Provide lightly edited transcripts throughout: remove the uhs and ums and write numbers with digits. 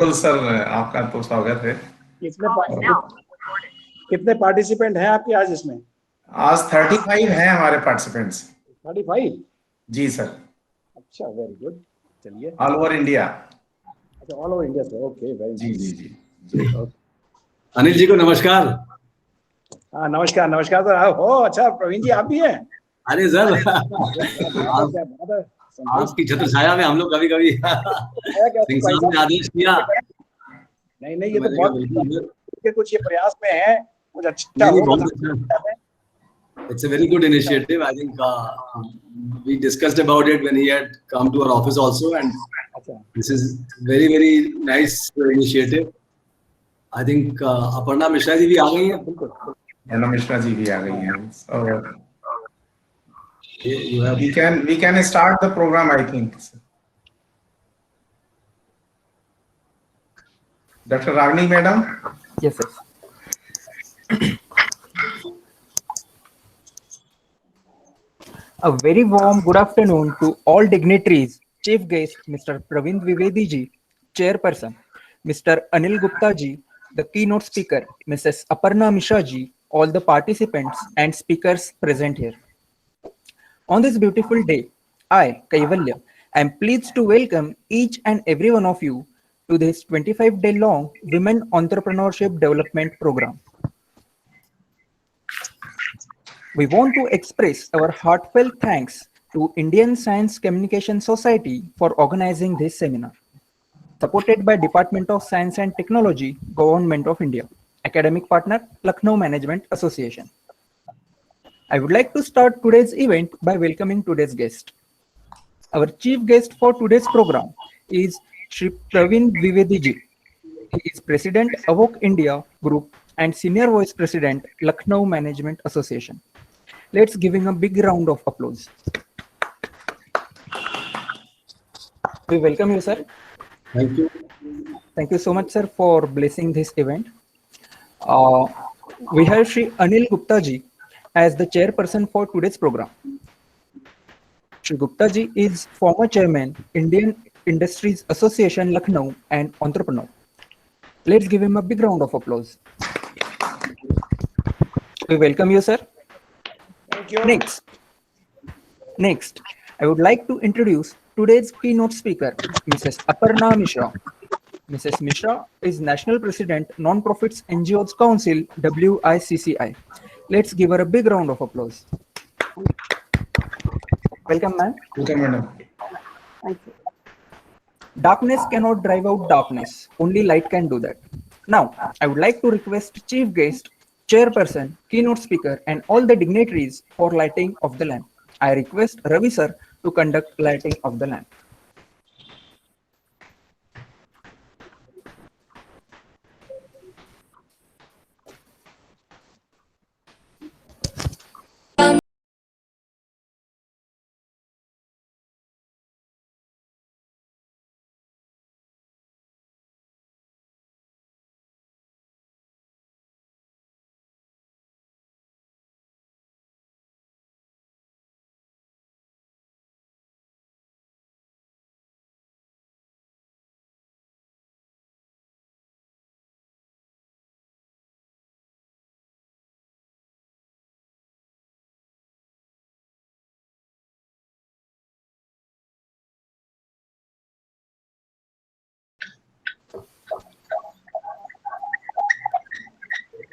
बिल्कुल सर, आपका तो स्वागत है। कितने पार्टिसिपेंट हैं आपके आज इसमें? आज 35 हैं हमारे पार्टिसिपेंट्स। 35? जी सर। अच्छा, वेरी गुड। चलिए, ऑल ओवर इंडिया। अच्छा, ऑल ओवर इंडिया से। ओके, वेरी जी नाइस। जी जी। अनिल जी को नमस्कार। हाँ, नमस्कार नमस्कार सर। आप हो? अच्छा, प्रवीण जी आप भी हैं? अरे सर, क्या बात है। आपकी छत्र छाया में हम लोग कभी कभी सिंह साहब ने आदेश किया। नहीं, ये तो बहुत कुछ ये प्रयास में है, कुछ अच्छा नहीं, हो। बहुत अच्छा। It's a very good initiative. I think we discussed about it when he had come to our office also, and this is very very nice initiative. I think Aparna Mishra जी भी आ गई हैं। बिल्कुल, अपर्णा मिश्रा जी भी आ गई हैं। So you have... we can start the program, I think. Dr. Ragini madam. Yes, sir. A very warm good afternoon to all dignitaries, Chief Guest Mr. Praveen Dwivedi ji, Chairperson, Mr. Anil Gupta ji, the keynote speaker, Mrs. Aparna Mishra ji, all the participants and speakers present here. On this beautiful day, I, Kaivalya, am pleased to welcome each and every one of you to this 25-day-long Women Entrepreneurship Development Program. We want to express our heartfelt thanks to Indian Science Communication Society for organizing this seminar, supported by Department of Science and Technology, Government of India, academic partner, Lucknow Management Association. I would like to start today's event by welcoming today's guest. Our chief guest for today's program is Shri Praveen Dwivedi ji. He is President, Avok India Group and Senior Vice President, Lucknow Management Association. Let's give him a big round of applause. We welcome you, sir. Thank you. Thank you so much, sir, for blessing this event. We have Shri Anil Gupta ji as the chairperson for today's program. Shri Gupta ji is former chairman, Indian Industries Association, Lucknow, and entrepreneur. Let's give him a big round of applause. We welcome you, sir. Thank you. Next, I would like to introduce today's keynote speaker, Mrs. Aparna Mishra. Mrs. Mishra is National President, Non-Profits NGOs Council, WICCI. Let's give her a big round of applause. Welcome, ma'am. Welcome, madam. Thank you. Darkness cannot drive out darkness. Only light can do that. Now, I would like to request Chief Guest, Chairperson, Keynote Speaker, and all the dignitaries for lighting of the lamp. I request Ravi sir to conduct lighting of the lamp.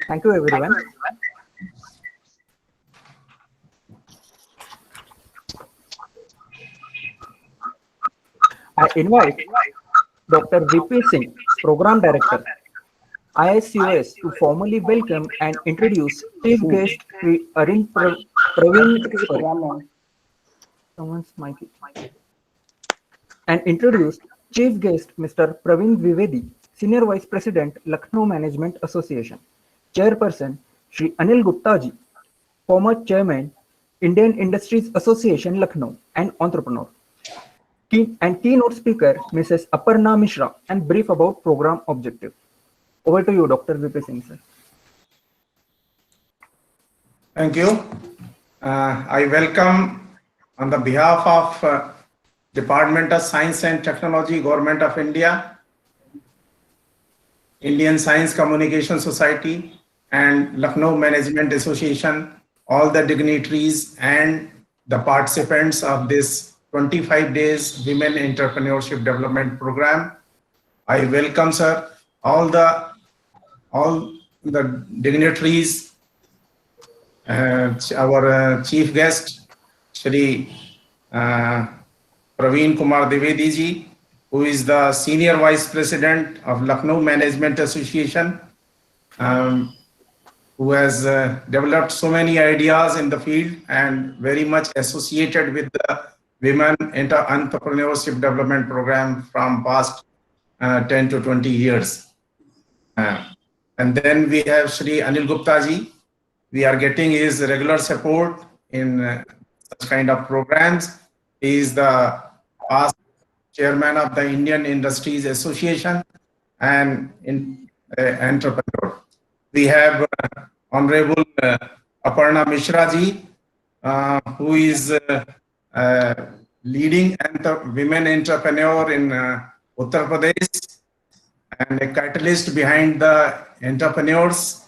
Thank you, everyone. I invite Dr. VP Singh, Program Director, ISCOS, to formally welcome and introduce Chief Guest Shri Praveen. Someone's mic. And introduce Chief Guest Mr. Praveen Dwivedi, Senior Vice President, Lucknow Management Association. Chairperson Shri Anil Gupta ji, former Chairman, Indian Industries Association, Lucknow, and entrepreneur. And keynote speaker Mrs. Aparna Mishra, and brief about program objective. Over to you, Dr. VP Singh, sir. Thank you. I welcome on the behalf of Department of Science and Technology, Government of India, Indian Science Communication Society, and Lucknow Management Association, all the dignitaries and the participants of this 25 days Women Entrepreneurship Development Program. I welcome, sir, all the dignitaries, our chief guest, Shri Praveen Kumar Dwivedi ji, who is the Senior Vice President of Lucknow Management Association, who has developed so many ideas in the field and very much associated with the Women Entrepreneurship Development Program from past 10 to 20 years. And then we have Shri Anil Gupta ji. We are getting his regular support in such kind of programs. He is the past chairman of the Indian Industries Association and entrepreneur. We have Honorable Aparna Mishra ji, who is leading women entrepreneur in Uttar Pradesh and a catalyst behind the entrepreneurs,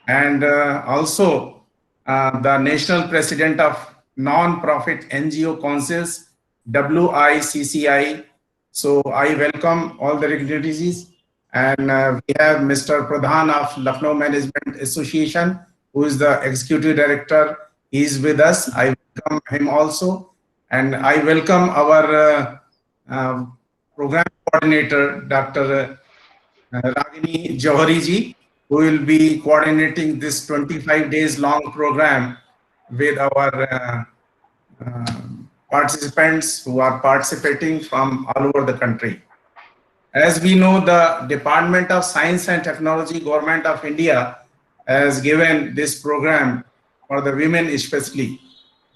and also the national president of non-profit NGO councils, WICCI. So I welcome all the dignitaries, and we have Mr. Pradhan of Lucknow Management Association, who is the executive director. He is with us. I welcome him also, and I welcome our program coordinator, Dr. Ragini Johari ji, who will be coordinating this 25 days long program with our participants who are participating from all over the country. As we know, the Department of Science and Technology, Government of India, has given this program for the women especially.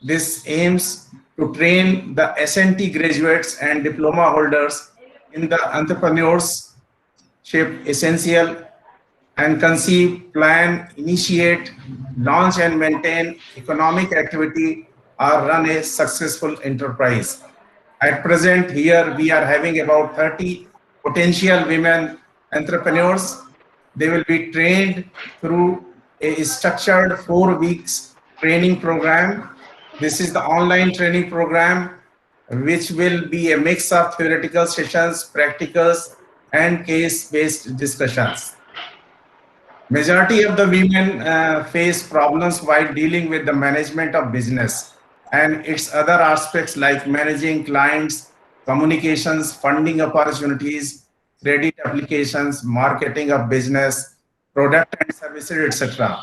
This aims to train the SNT graduates and diploma holders in the entrepreneurship essential and conceive, plan, initiate, launch and maintain economic activity or run a successful enterprise. At present, here we are having about 30 potential women entrepreneurs. They will be trained through a structured 4 weeks training program. This is the online training program, which will be a mix of theoretical sessions, practicals, and case-based discussions. Majority of the women face problems while dealing with the management of business and its other aspects like managing clients, communications, funding opportunities, credit applications, marketing of business, product and services, etc.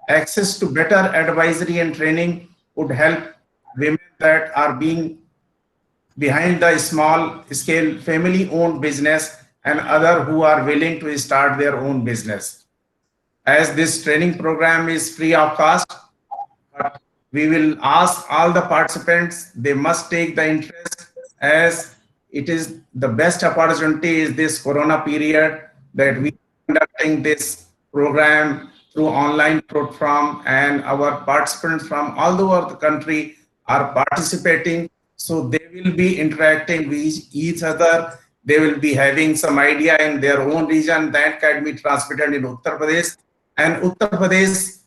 Access to better advisory and training would help women that are being behind the small scale family owned business and other who are willing to start their own business. As this training program is free of cost, we will ask all the participants, they must take the interest, as it is the best opportunity is this Corona period that we are conducting this program through online platform, and our participants from all over the country are participating. So they will be interacting with each other. They will be having some idea in their own region that can be transmitted in Uttar Pradesh. And Uttar Pradesh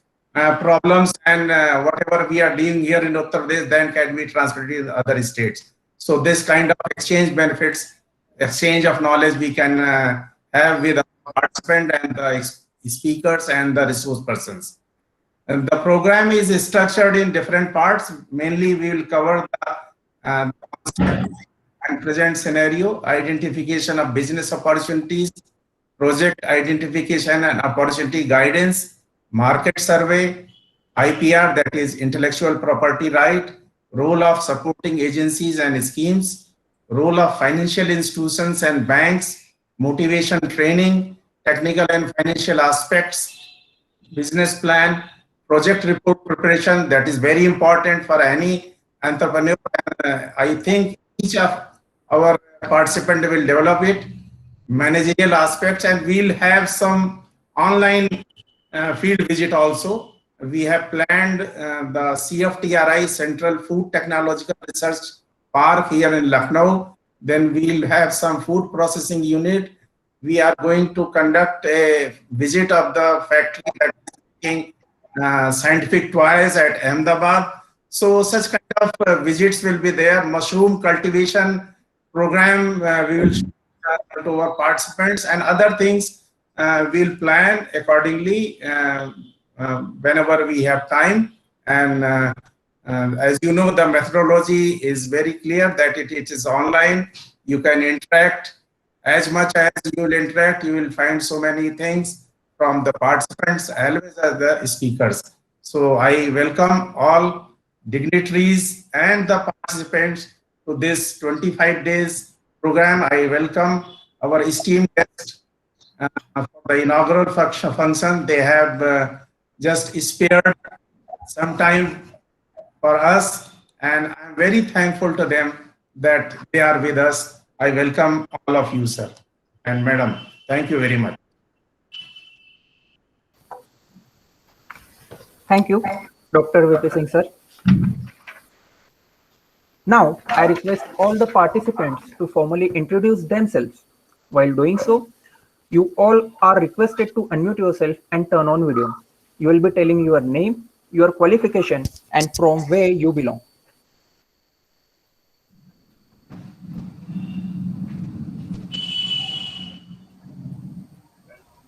problems and whatever we are doing here in Uttar Pradesh then can be transmitted in other states. So this kind of exchange benefits, exchange of knowledge we can have with our participant and the speakers and the resource persons. And the program is structured in different parts. Mainly we will cover the and present scenario, identification of business opportunities, project identification and opportunity guidance, market survey, IPR, that is intellectual property right, role of supporting agencies and schemes, role of financial institutions and banks, motivation training, technical and financial aspects, business plan, project report preparation, that is very important for any entrepreneur. I think each of our participants will develop it, managerial aspects, and we'll have some online field visit also. We have planned the CFTRI Central Food Technological Research Park here in Lucknow. Then we'll have some food processing unit we are going to conduct a visit of the factory that is making scientific toys at Ahmedabad. So such kind of visits will be there. Mushroom cultivation program we will show to our participants, and other things we'll plan accordingly whenever we have time. And as you know, the methodology is very clear that it is online. You can interact. As much as you will interact, you will find so many things from the participants as well as the speakers. So I welcome all dignitaries and the participants to this 25 days program. I welcome our esteemed guests for the inaugural function. They have just spared some time for us, and I'm very thankful to them that they are with us. I welcome all of you, sir and madam. Thank you very much. Thank you, Dr. V.P. Singh, sir. Now, I request all the participants to formally introduce themselves. While doing so, you all are requested to unmute yourself and turn on video. You will be telling your name, your qualification, and from where you belong.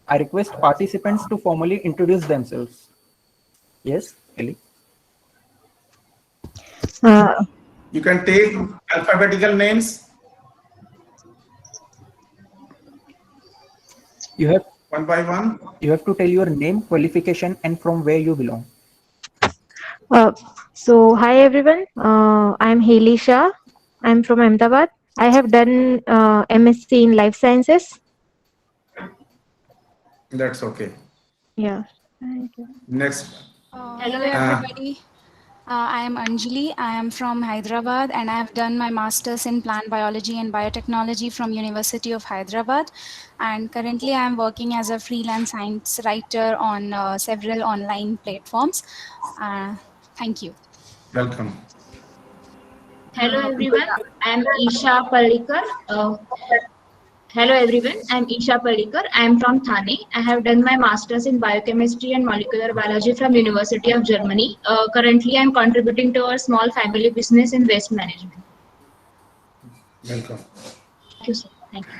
I request participants to formally introduce themselves. Yes, Ellie? You can take alphabetical names. You have one by one. You have to tell your name, qualification, and from where you belong. So, hi everyone. I'm Haley Shah. I'm from Ahmedabad. I have done MSc in Life Sciences. That's okay. Yeah. Thank you. Next. Hello everybody. I am Anjali. I am from Hyderabad and I have done my master's in plant biology and biotechnology from University of Hyderabad. And currently I am working as a freelance science writer on several online platforms. Thank you. Welcome. Hello everyone. I am Isha Pallikar. Hello everyone, I am Isha Pallikar. I am from Thane. I have done my master's in biochemistry and molecular biology from University of Germany. Currently, I am contributing to a small family business in waste management. Welcome. Thank you, sir. Thank you.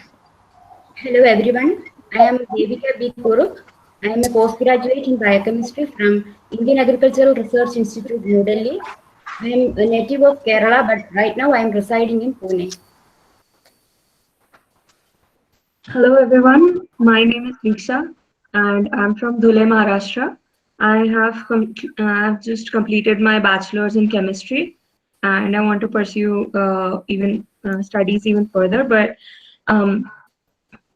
Hello everyone. I am Devika B. Kurup. I am a postgraduate in biochemistry from Indian Agricultural Research Institute, New Delhi. I am a native of Kerala, but right now I am residing in Pune. Hello everyone, my name is Nisha and I'm from Dhule, Maharashtra. I have just completed my bachelor's in chemistry and I want to pursue studies even further. But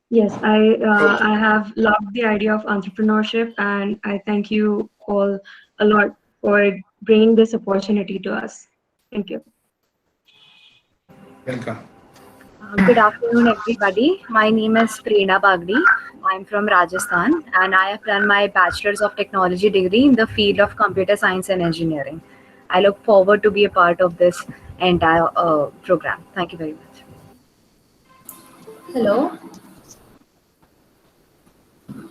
yes, I have loved the idea of entrepreneurship and I thank you all a lot for bringing this opportunity to us. Thank you. Welcome. Good afternoon, everybody. My name is Prerna Bagdi. I'm from Rajasthan and I have done my Bachelor's of Technology degree in the field of Computer Science and Engineering. I look forward to be a part of this entire program. Thank you very much. Hello.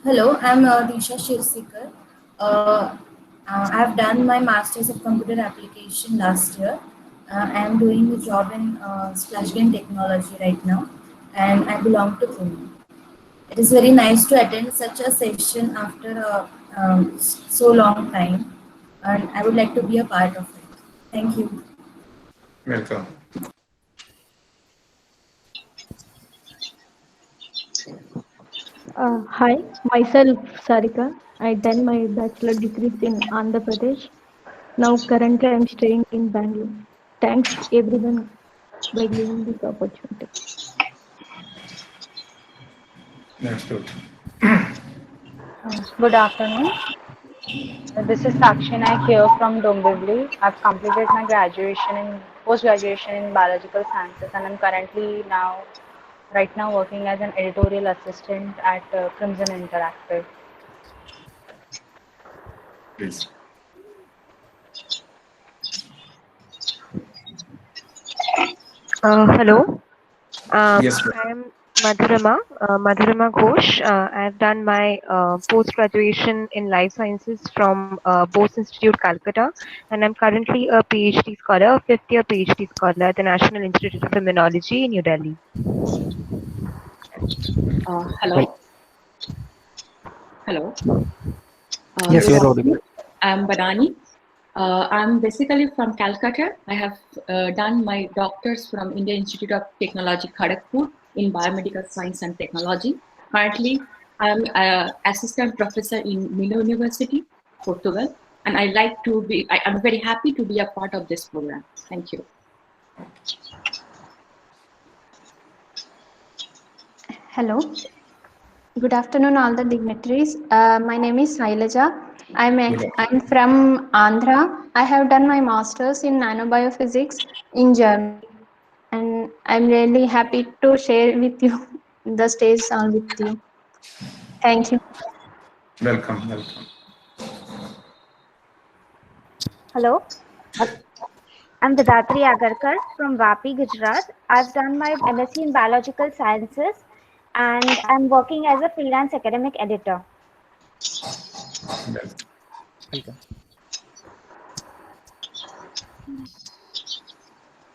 Hello, I'm Disha Shirsikar. I have done my Masters of Computer Application last year. I am doing a job in Splash Game Technology right now, and I belong to Pune. It is very nice to attend such a session after so long time, and I would like to be a part of it. Thank you. Welcome. Hi, myself Sarika. I done my bachelor degrees in Andhra Pradesh. Now currently I'm staying in Bangalore. Thanks everyone by giving this opportunity. That's good. Good afternoon. This is Sakshi Naik here from Dombivli. I've completed my post-graduation in biological sciences and I'm currently right now working as an editorial assistant at Crimson Interactive. Please. Hello. Yes, I'm Madhurima Ghosh. I've done my post-graduation in life sciences from Bose Institute, Calcutta, and I'm currently a PhD scholar, fifth-year PhD scholar at the National Institute of Immunology in New Delhi. Hello. Hello. Yes, Good you're audible. afternoon. I'm Badani. I'm basically from Calcutta. I have done my doctor's from Indian Institute of Technology, Kharagpur in Biomedical Science and Technology. Currently, I'm an assistant professor in Milo University, Portugal, and I'm very happy to be a part of this program. Thank you. Hello. Good afternoon, all the dignitaries. My name is Sailaja. I'm from Andhra. I have done my master's in nanobiophysics in Germany, and I'm really happy to share with you the stage on with you. Thank you. Welcome. Hello. I'm Vidatri Agarkar from Vapi, Gujarat. I've done my MSc in Biological Sciences and I'm working as a freelance academic editor. Welcome.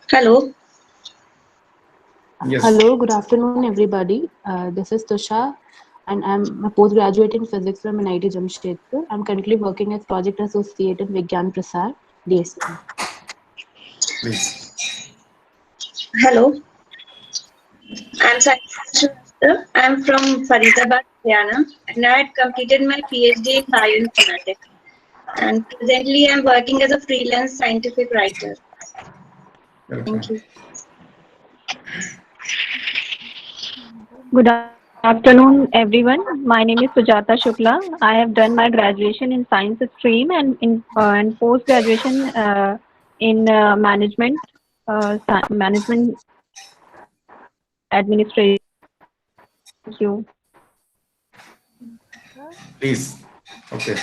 Hello. Yes. Hello, good afternoon, everybody. This is Tusha, and I'm a postgraduate in physics from NIT Jamshedpur. I'm currently working as project associate in Vigyan Prasar, DSP. Please. Hello. I'm I'm from Faridabad, Haryana, and I had completed my PhD in bioinformatics. And presently, I'm working as a freelance scientific writer. Thank you. Good afternoon, everyone. My name is Sujata Shukla. I have done my graduation in science stream and and post graduation in management administration. Thank you. Please. Okay.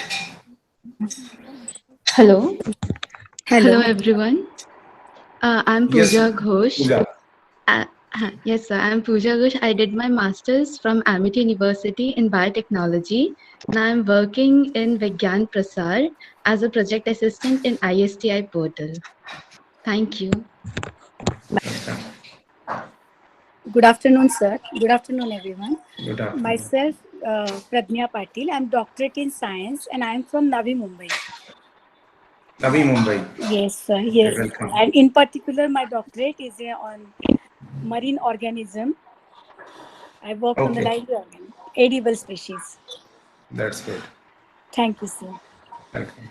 Hello. Hello, everyone. I'm Pooja Ghosh. Pooja. Yes, sir. I'm Pooja Ghosh. I did my master's from Amity University in biotechnology. Now I'm working in Vigyan Prasar as a project assistant in ISTI portal. Thank you. Good afternoon, sir. Good afternoon, everyone. Good afternoon. Myself, Pradnya Patil. I'm doctorate in science and I'm from Navi Mumbai. Navi Mumbai. Yes, sir. Yes. Welcome. And in particular, my doctorate is on marine organism. I work on the live edible species. That's good. Thank you, sir. Welcome.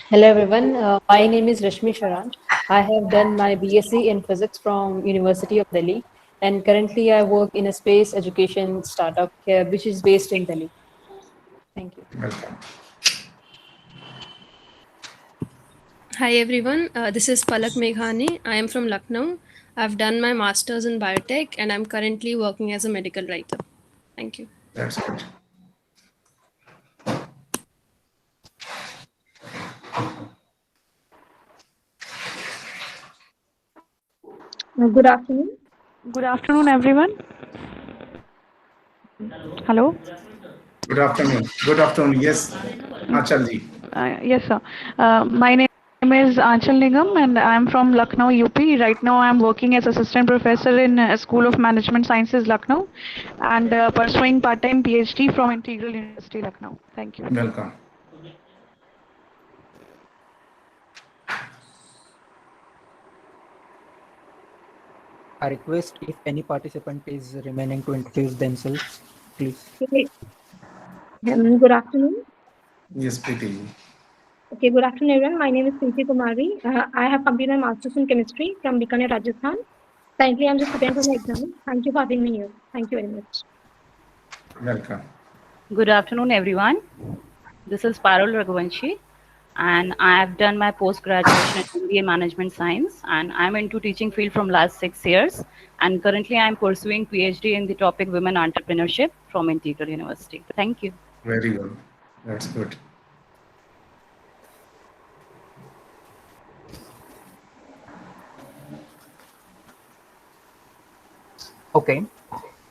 Hello everyone, my name is Rashmi Sharan. I have done my BSc in physics from University of Delhi and currently I work in a space education startup here which is based in Delhi. Thank you. Welcome. Hi everyone, this is Palak Meghani. I am from Lucknow. I've done my master's in biotech and I'm currently working as a medical writer. Thank you. That's good. Good afternoon. Good afternoon, everyone. Hello. Good afternoon. Good afternoon. Yes, Achalji. Yes, sir. My name is Anchal Nigam and I'm from Lucknow, UP. Right now I'm working as assistant professor in School of Management Sciences, Lucknow and pursuing part-time PhD from Integral University, Lucknow. Thank you. Welcome. I request if any participant is remaining to introduce themselves, please. Good afternoon. Yes, Preeti. Okay, good afternoon, everyone. My name is Preeti Kumari. I have completed my master's in chemistry from Bikaner, Rajasthan. Currently, I'm just preparing for my exam. Thank you for having me here. Thank you very much. Welcome. Good afternoon, everyone. This is Parul Raghuvanshi, and I have done my post-graduation in Indian Management Science, and I'm into teaching field from last 6 years. And currently, I'm pursuing PhD in the topic Women Entrepreneurship from Integral University. Thank you. Very good. That's good. Okay,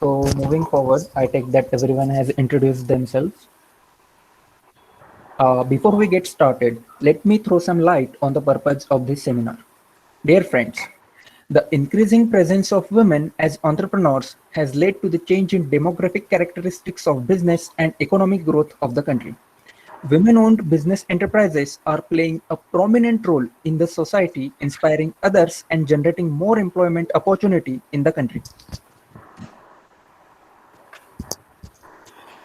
so moving forward, I take that everyone has introduced themselves. Before we get started, let me throw some light on the purpose of this seminar. Dear friends, the increasing presence of women as entrepreneurs has led to the change in demographic characteristics of business and economic growth of the country. Women-owned business enterprises are playing a prominent role in the society, inspiring others and generating more employment opportunity in the country.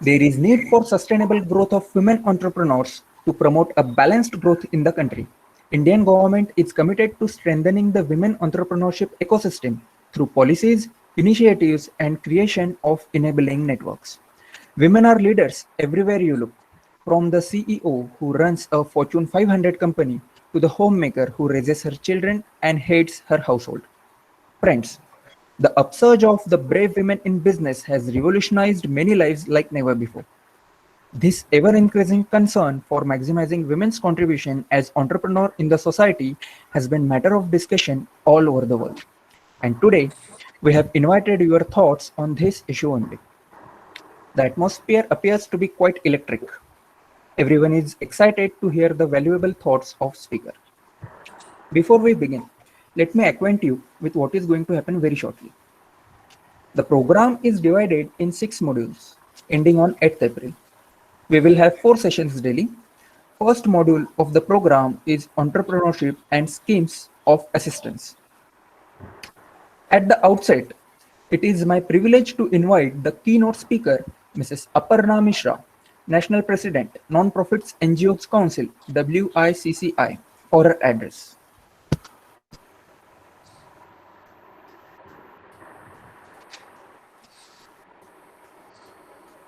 There is need for sustainable growth of women entrepreneurs to promote a balanced growth in the country. Indian government is committed to strengthening the women entrepreneurship ecosystem through policies, initiatives, and creation of enabling networks. Women are leaders everywhere you look, from the CEO who runs a Fortune 500 company to the homemaker who raises her children and heads her household. Friends, the upsurge of the brave women in business has revolutionized many lives like never before. This ever-increasing concern for maximizing women's contribution as entrepreneurs in the society has been matter of discussion all over the world. And today, we have invited your thoughts on this issue only. The atmosphere appears to be quite electric. Everyone is excited to hear the valuable thoughts of speaker. Before we begin, let me acquaint you with what is going to happen very shortly. The program is divided in 6 modules, ending on 8th April. We will have 4 sessions daily. First module of the program is Entrepreneurship and Schemes of Assistance. At the outset, it is my privilege to invite the keynote speaker, Mrs. Aparna Mishra, National President, Non-Profits NGOs Council, WICCI, for her address.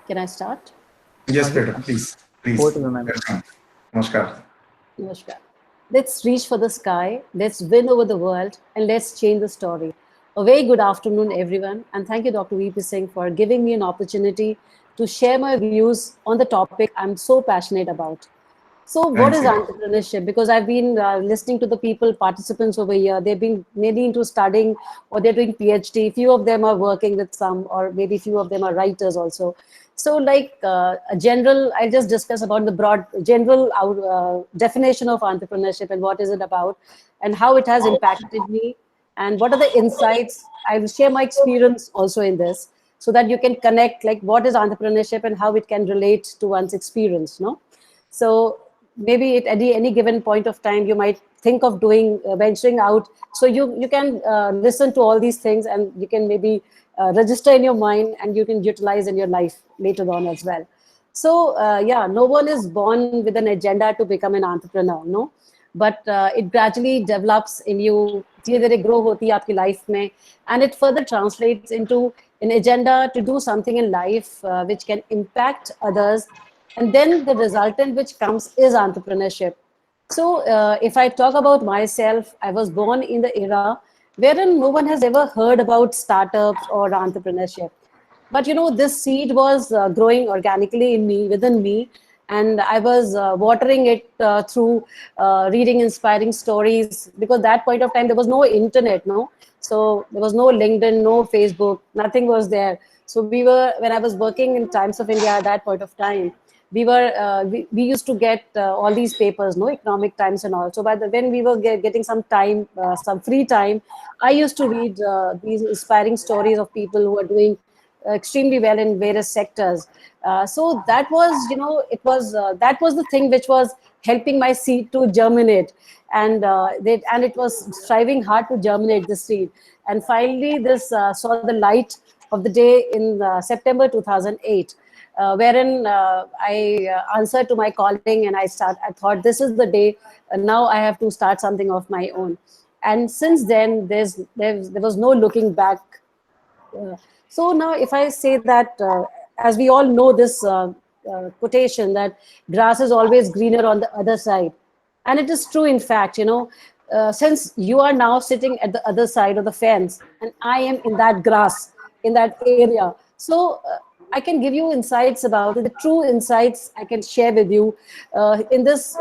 Can I start? Yes, Peter, please. Welcome. Namaskar. Namaskar. Let's reach for the sky, let's win over the world, and let's change the story. A very good afternoon, everyone, and thank you, Dr. V.P. Singh, for giving me an opportunity to share my views on the topic I'm so passionate about. So what is entrepreneurship? Because I've been listening to the participants over here. They've been mainly into studying or they're doing PhD. Few of them are working with some, or maybe few of them are writers also. So like a general, I'll just discuss about the broad general definition of entrepreneurship and what is it about and how it has impacted me and what are the insights. I will share my experience also in this so that you can connect like what is entrepreneurship and how it can relate to one's experience. No? So maybe at any given point of time, you might think of doing venturing out. So you can listen to all these things and you can maybe register in your mind and you can utilize in your life later on as well. So yeah, no one is born with an agenda to become an entrepreneur, no? But it gradually develops in you, धीरे-धीरे grow होती है आपकी life में, and it further translates into an agenda to do something in life which can impact others. And then the resultant which comes is entrepreneurship. So if I talk about myself, I was born in the era wherein no one has ever heard about startups or entrepreneurship. But you know, this seed was growing organically in me, within me, and I was watering it through reading inspiring stories, because that point of time there was no internet, no? So there was no LinkedIn, no Facebook, nothing was there. So when I was working in Times of India at that point of time, we used to get all these papers, no, Economic Times and all. So when we were getting some time, some free time, I used to read these inspiring stories of people who are doing extremely well in various sectors. So that was, you know, that was the thing which was helping my seed to germinate, and it was striving hard to germinate the seed. And finally, this saw the light of the day in September 2008. Wherein I answered to my calling and I thought this is the day, now I have to start something of my own. And since then, there was no looking back. So now if I say that, as we all know this quotation, that grass is always greener on the other side. And it is true, in fact, you know, since you are now sitting at the other side of the fence and I am in that grass, in that area. So I can give you insights about the true insights I can share with you in this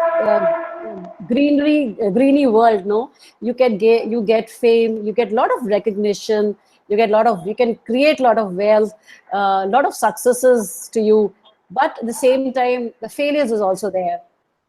greeny world. No, you get fame, you get a lot of recognition, you get a lot of, you can create a lot of wealth, a lot of successes to you, but at the same time, the failures is also there.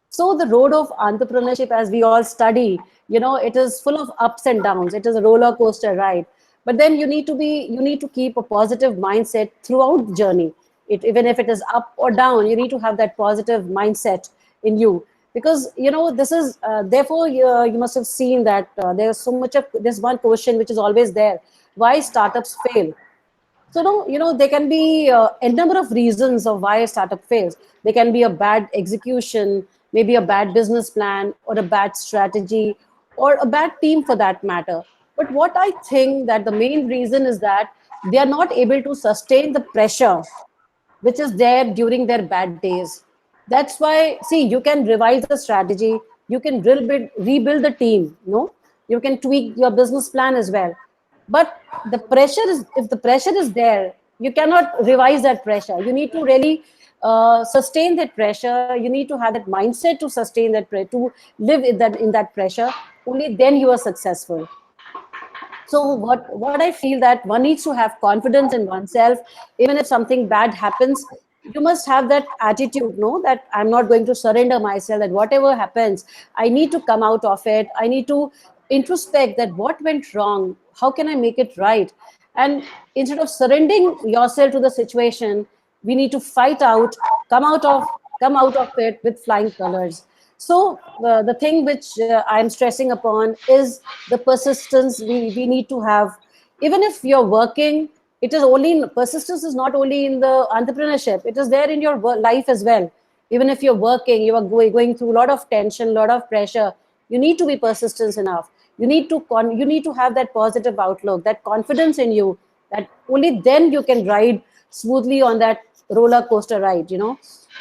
So the road of entrepreneurship, as we all study, it is full of ups and downs. It is a roller coaster ride. But then you need to keep a positive mindset throughout the journey. Even if it is up or down, you need to have that positive mindset in you. Because, this is, therefore, you must have seen that there's so much of, there's one question which is always there. Why startups fail? So no, there can be a number of reasons of why a startup fails. There can be a bad execution, maybe a bad business plan, or a bad strategy, or a bad team for that matter. But what I think that the main reason is that they are not able to sustain the pressure which is there during their bad days. That's why, see, you can revise the strategy, you can rebuild the team, you can tweak your business plan as well. But the pressure is, if the pressure is there, you cannot revise that pressure. You need to really sustain that pressure. You need to have that mindset to sustain that, to live in that pressure. Only then you are successful. So what I feel that one needs to have confidence in oneself. Even if something bad happens, you must have that attitude, that I'm not going to surrender myself, that whatever happens, I need to come out of it. I need to introspect that what went wrong, how can I make it right? And instead of surrendering yourself to the situation, we need to fight out, come out of come out of it with flying colors. So the thing which I'm stressing upon is the persistence we need to have. Even if you're working, it is only, persistence is not only in the entrepreneurship, it is there in your life as well. Even if you're working, you are going through a lot of tension, a lot of pressure, you need to be persistent enough. You need to have that positive outlook, that confidence in you, that only then you can ride smoothly on that roller coaster ride.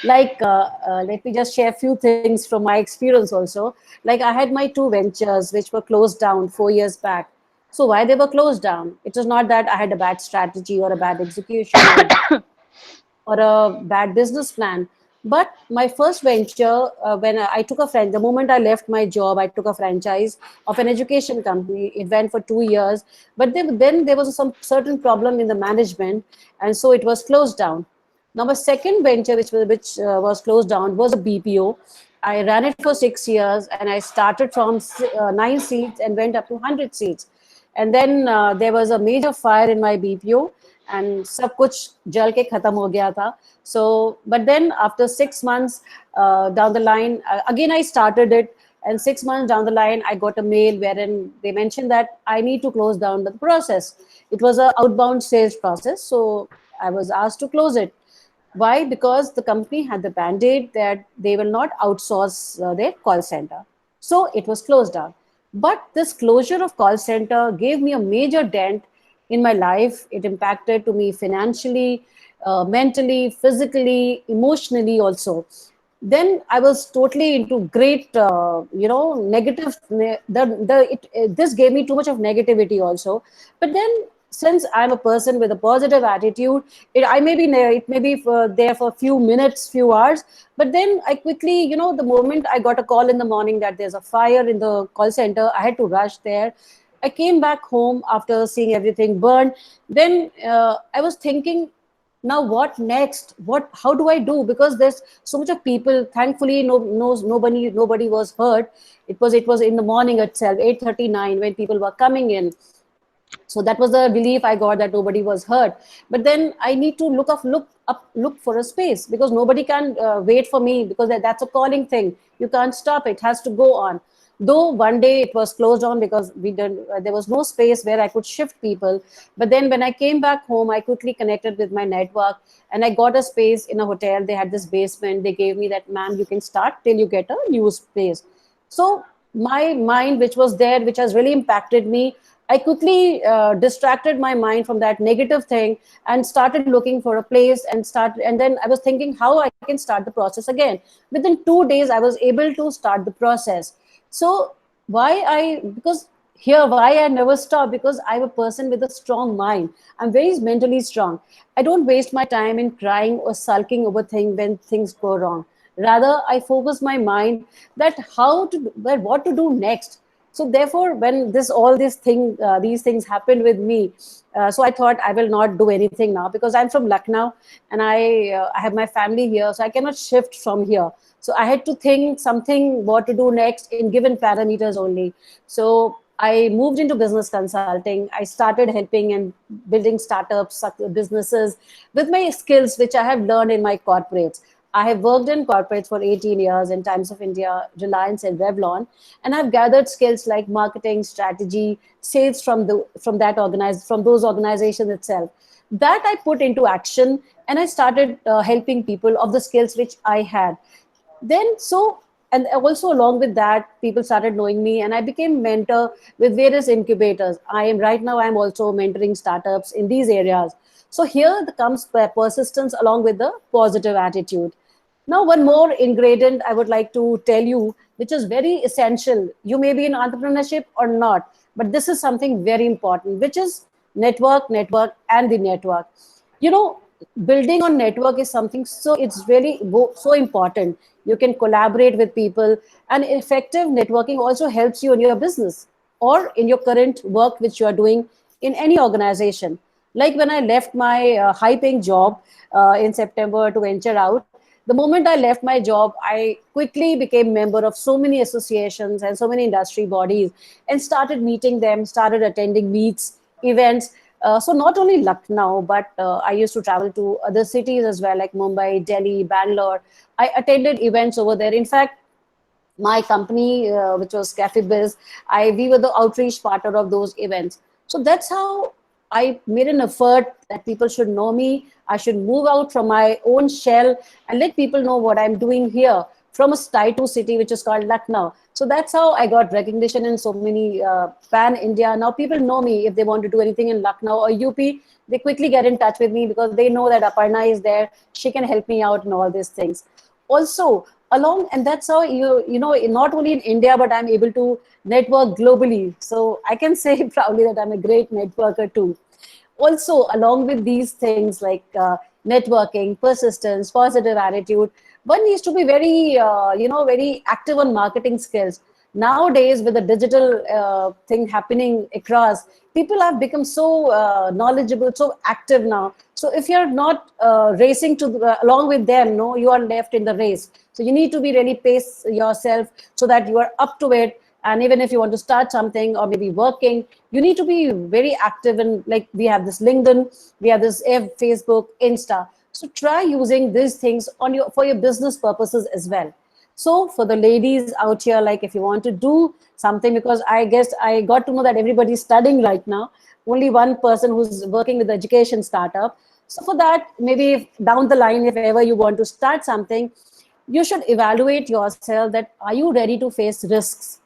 Like let me just share a few things from my experience also. Like, I had my two ventures which were closed down 4 years back. So why they were closed down? It was not that I had a bad strategy or a bad execution or a bad business plan. But my first venture, when I took the moment I left my job, I took a franchise of an education company. It went for 2 years, but then there was some certain problem in the management, and so it was closed down. Now, my second venture, which was closed down, was a BPO. I ran it for 6 years, and I started from 9 seats and went up to 100 seats. And then there was a major fire in my BPO, and सब कुछ जल के खत्म हो गया था. So, but then after 6 months down the line, again I started it, and 6 months down the line, I got a mail wherein they mentioned that I need to close down the process. It was an outbound sales process, so I was asked to close it. Why? Because the company had the mandate that they will not outsource their call center. So it was closed down. But this closure of call center gave me a major dent in my life. It impacted to me financially, mentally, physically, emotionally also. Then I was totally into great, negative. This gave me too much of negativity also. But then, since I'm a person with a positive attitude, it may be there for a few minutes, few hours, but then I quickly, the moment I got a call in the morning that there's a fire in the call center, I had to rush there. I came back home after seeing everything burned. Then I was thinking, now what next? How do I do? Because there's so much of people. Thankfully, nobody was hurt. It was in the morning itself, 8:39, when people were coming in. So that was the relief I got, that nobody was hurt. But then I need to look for a space, because nobody can wait for me, because that's a calling thing. You can't stop it has to go on. Though one day it was closed down because there was no space where I could shift people. But then when I came back home, I quickly connected with my network, and I got a space in a hotel. They had this basement. They gave me that, "Man, you can start till you get a new space." So my mind, which was there, which has really impacted me, I quickly distracted my mind from that negative thing and started looking for a place, and then I was thinking how I can start the process again. Within 2 days, I was able to start the process. So because here, why I never stop, because I'm a person with a strong mind. I'm very mentally strong. I don't waste my time in crying or sulking over things when things go wrong. Rather, I focus my mind that what to do next. So therefore, when these things happened with me, so I thought I will not do anything now, because I'm from Lucknow and I have my family here, so I cannot shift from here. So I had to think something what to do next in given parameters only. So I moved into business consulting. I started helping and building startups, businesses with my skills, which I have learned in my corporates. I have worked in corporates for 18 years in Times of India, Reliance, and Revlon, and I've gathered skills like marketing, strategy, sales from those organizations itself. That I put into action, and I started helping people of the skills which I had. Then and also along with that, people started knowing me, and I became mentor with various incubators. I'm also mentoring startups in these areas. So here comes persistence along with the positive attitude. Now, one more ingredient I would like to tell you, which is very essential. You may be in entrepreneurship or not, but this is something very important, which is network, and the network. You know, building on network is something, so it's really so important. You can collaborate with people, and effective networking also helps you in your business or in your current work which you are doing in any organization. Like when I left my high paying job in September to venture out, the moment I left my job, I quickly became member of so many associations and so many industry bodies, and started meeting them, started attending meets, events. So not only Lucknow, but I used to travel to other cities as well, like Mumbai, Delhi, Bangalore. I attended events over there. In fact, my company, which was Cafe Biz, we were the outreach partner of those events. So that's how I made an effort that people should know me. I should move out from my own shell and let people know what I'm doing here from a Tier 2 city, which is called Lucknow. So that's how I got recognition in so many pan India. Now people know me. If they want to do anything in Lucknow or UP, they quickly get in touch with me because they know that Aparna is there. She can help me out and all these things. Also, and that's how not only in India, but I'm able to network globally. So I can say proudly that I'm a great networker too. Also, along with these things like networking, persistence, positive attitude, one needs to be very active on marketing skills. Nowadays, with the digital thing happening across, people have become so knowledgeable, so active now. So if you're not racing along with them, no, you are left in the race. So you need to be really pace yourself so that you are up to it. And even if you want to start something or maybe working, you need to be very active. And like we have this LinkedIn, we have this Facebook, Insta. So try using these things for your business purposes as well. So for the ladies out here, like if you want to do something, because I guess I got to know that everybody's studying right now, only one person who's working with the education startup. So for that, maybe down the line, if ever you want to start something, you should evaluate yourself that are you ready to face risks?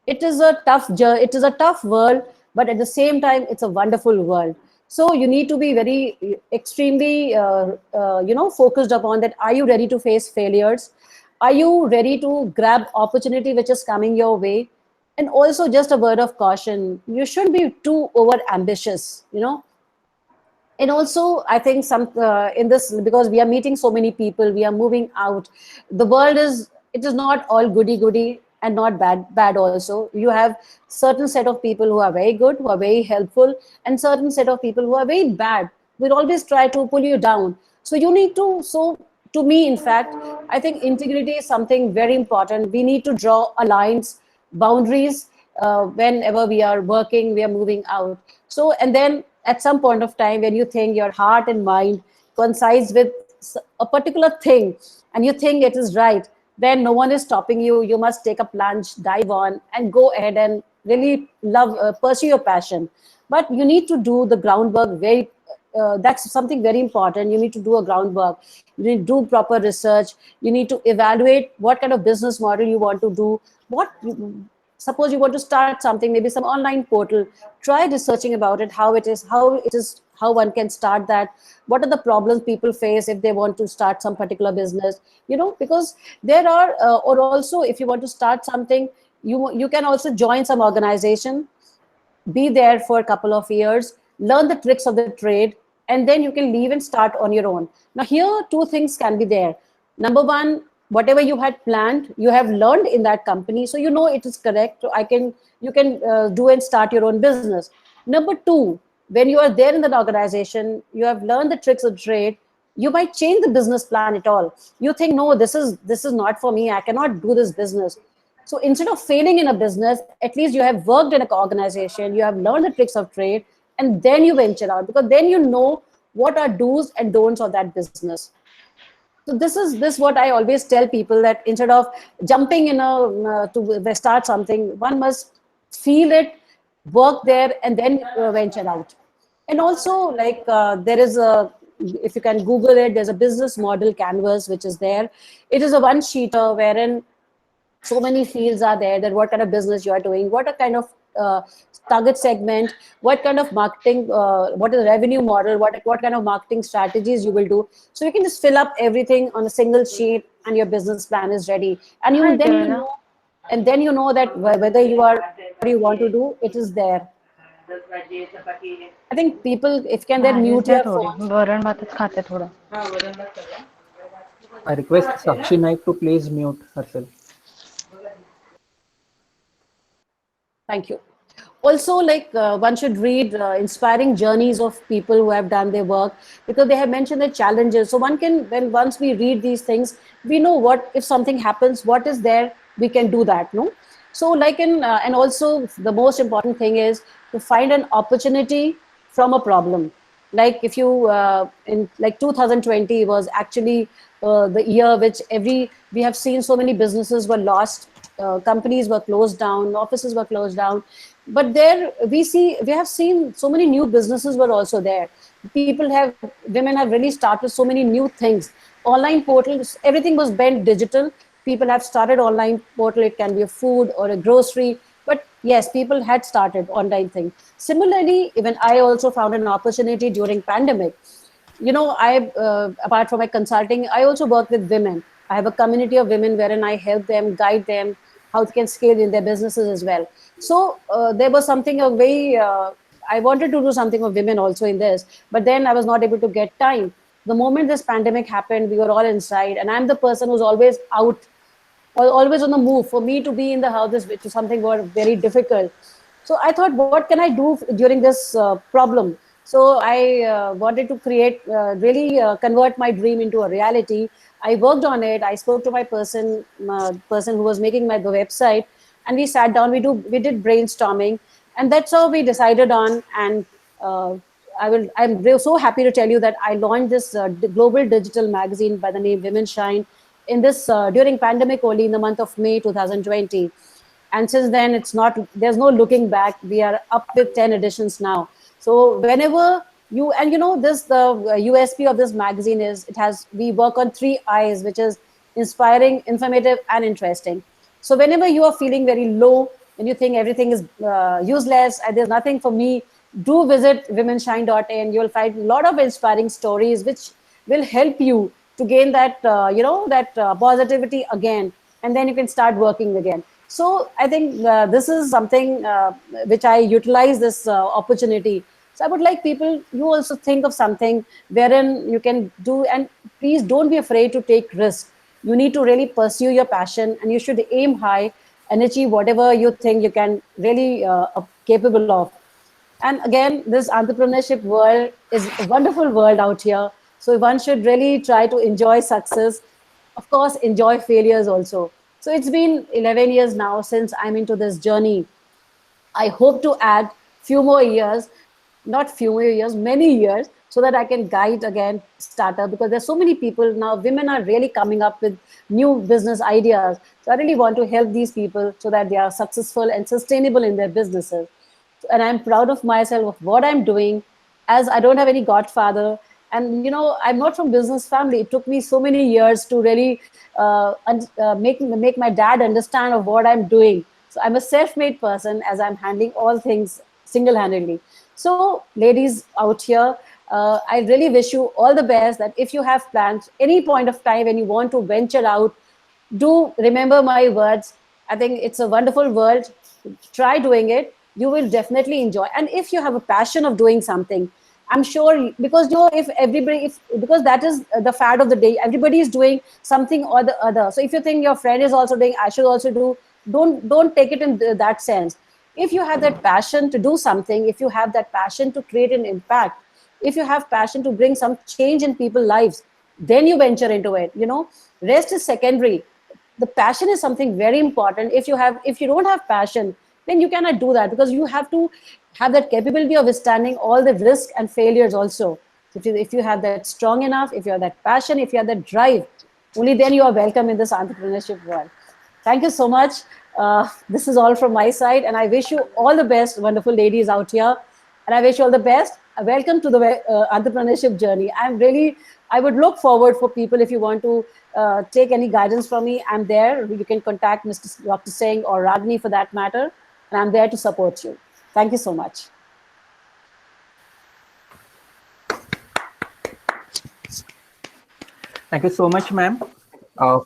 It is a tough world, but at the same time, it's a wonderful world. So you need to be very extremely focused upon that. Are you ready to face failures? Are you ready to grab opportunity which is coming your way? And also, just a word of caution, you shouldn't be too over ambitious, and also I think in this, because we are meeting so many people, we are moving out, the world is not all goody and not bad also. You have certain set of people who are very good, who are very helpful, and certain set of people who are very bad, will always try to pull you down. So you need to, to me, in fact, I think integrity is something very important. We need to draw a lines, boundaries, whenever we are working, we are moving out. So, and then at some point of time, when you think your heart and mind coincides with a particular thing, and you think it is right, then no one is stopping you. You must take a plunge, dive on, and go ahead and really pursue your passion. But you need to do the groundwork that's something very important. You need to do a groundwork. You need to do proper research. You need to evaluate what kind of business model you want to do. Suppose you want to start something, maybe some online portal. Try researching about it, how one can start that. What are the problems people face if they want to start some particular business? Because there are, or also if you want to start something, you can also join some organization, be there for a couple of years, learn the tricks of the trade, and then you can leave and start on your own. Now here, two things can be there. Number one, whatever you had planned, you have learned in that company, so you know it is correct. So you can do and start your own business. Number two, when you are there in that organization, you have learned the tricks of trade. You might change the business plan at all. You think, no, this is not for me. I cannot do this business. So instead of failing in a business, at least you have worked in an organization, you have learned the tricks of trade, and then you venture out, because then you know what are do's and don'ts of that business. So this what I always tell people, that instead of jumping in a to start something, one must feel it, work there, and then venture out. And also, like there is a, if you can Google it, there's a business model canvas which is there. It is a one sheeter wherein so many fields are there, that what kind of business you are doing, what a kind of target segment, what kind of marketing, what is the revenue model, what kind of marketing strategies you will do. So you can just fill up everything on a single sheet, and your business plan is ready. And Hi, then you Joanna. know, and then you know that whether you are what you want to do, it is there. I think people, if can then भाजीच mute द्या your थोडी, phone. वरण भातच खाते थोडं. I request Sakshi Naik to please mute herself. Thank you. Also, like one should read inspiring journeys of people who have done their work, because they have mentioned the challenges. So one can, when once we read these things, we know what, if something happens, what is there, we can do that, no? So like and also the most important thing is to find an opportunity from a problem. Like if you in like 2020 was actually the year which we have seen so many businesses were lost, companies were closed down, offices were closed down, but there we have seen so many new businesses were also there. Women have really started so many new things, online portals, everything was bent digital. People have started online portal, it can be a food or a grocery, but yes, people had started online thing. Similarly, even I also found an opportunity during pandemic. You know, I apart from my consulting, I also work with women. I have a community of women wherein I help them, guide them how they can scale in their businesses as well. So there was something a very I wanted to do something for women also in this, but then I was not able to get time. The moment this pandemic happened, we were all inside, and I'm the person who's always out, always on the move. For me to be in the house is something was very difficult. So I thought, what can I do during this problem? So I wanted to create, really convert my dream into a reality. I worked on it. I spoke to my person who was making the website, and we sat down. We did brainstorming, and that's how we decided on. And uh, I'm so happy to tell you that I launched this global digital magazine by the name Women Shine in this during pandemic only in the month of May 2020. And since then, there's no looking back. We are up with 10 editions now. So whenever and you know, the USP of this magazine is we work on 3 I's, which is inspiring, informative, and interesting. So whenever you are feeling very low, when you think everything is useless and there's nothing for me, do visit womenshine.in. You'll find a lot of inspiring stories which will help you to gain that positivity again, and then you can start working again. So I think this is something which I utilize this opportunity. So I would like people, you also think of something wherein you can do, and please don't be afraid to take risk. You need to really pursue your passion, and you should aim high and achieve whatever you think you can really capable of. And again, this entrepreneurship world is a wonderful world out here. So one should really try to enjoy success. Of course, enjoy failures also. So it's been 11 years now since I'm into this journey. I hope to add few more years, not few more years, many years, so that I can guide again startup, because there's so many people now, women are really coming up with new business ideas. So I really want to help these people so that they are successful and sustainable in their businesses. And I'm proud of myself of what I'm doing, as I don't have any godfather. And you know, I'm not from business family. It took me so many years to really make my dad understand of what I'm doing. So I'm a self-made person, as I'm handling all things single-handedly. So ladies out here, I really wish you all the best, that if you have plans, any point of time when you want to venture out, do remember my words. I think it's a wonderful world. Try doing it. You will definitely enjoy. And if you have a passion of doing something, I'm sure, because if everybody, because that is the fad of the day, everybody is doing something or the other. So if you think your friend is also doing, I should also do, don't take it in that sense. If you have that passion to do something, if you have that passion to create an impact, if you have passion to bring some change in people's lives, then you venture into it. Rest is secondary. The passion is something very important. If you don't have passion, then you cannot do that, because you have to have that capability of withstanding all the risk and failures also. If you have that strong enough, if you have that passion, if you have that drive, only then you are welcome in this entrepreneurship world. Thank you so much. This is all from my side, and I wish you all the best, wonderful ladies out here. And I wish you all the best. Welcome to the entrepreneurship journey. I would look forward for people, if you want to take any guidance from me, I'm there. You can contact Dr. Singh or Ragini for that matter, and I'm there to support you. Thank you so much. Thank you so much, ma'am,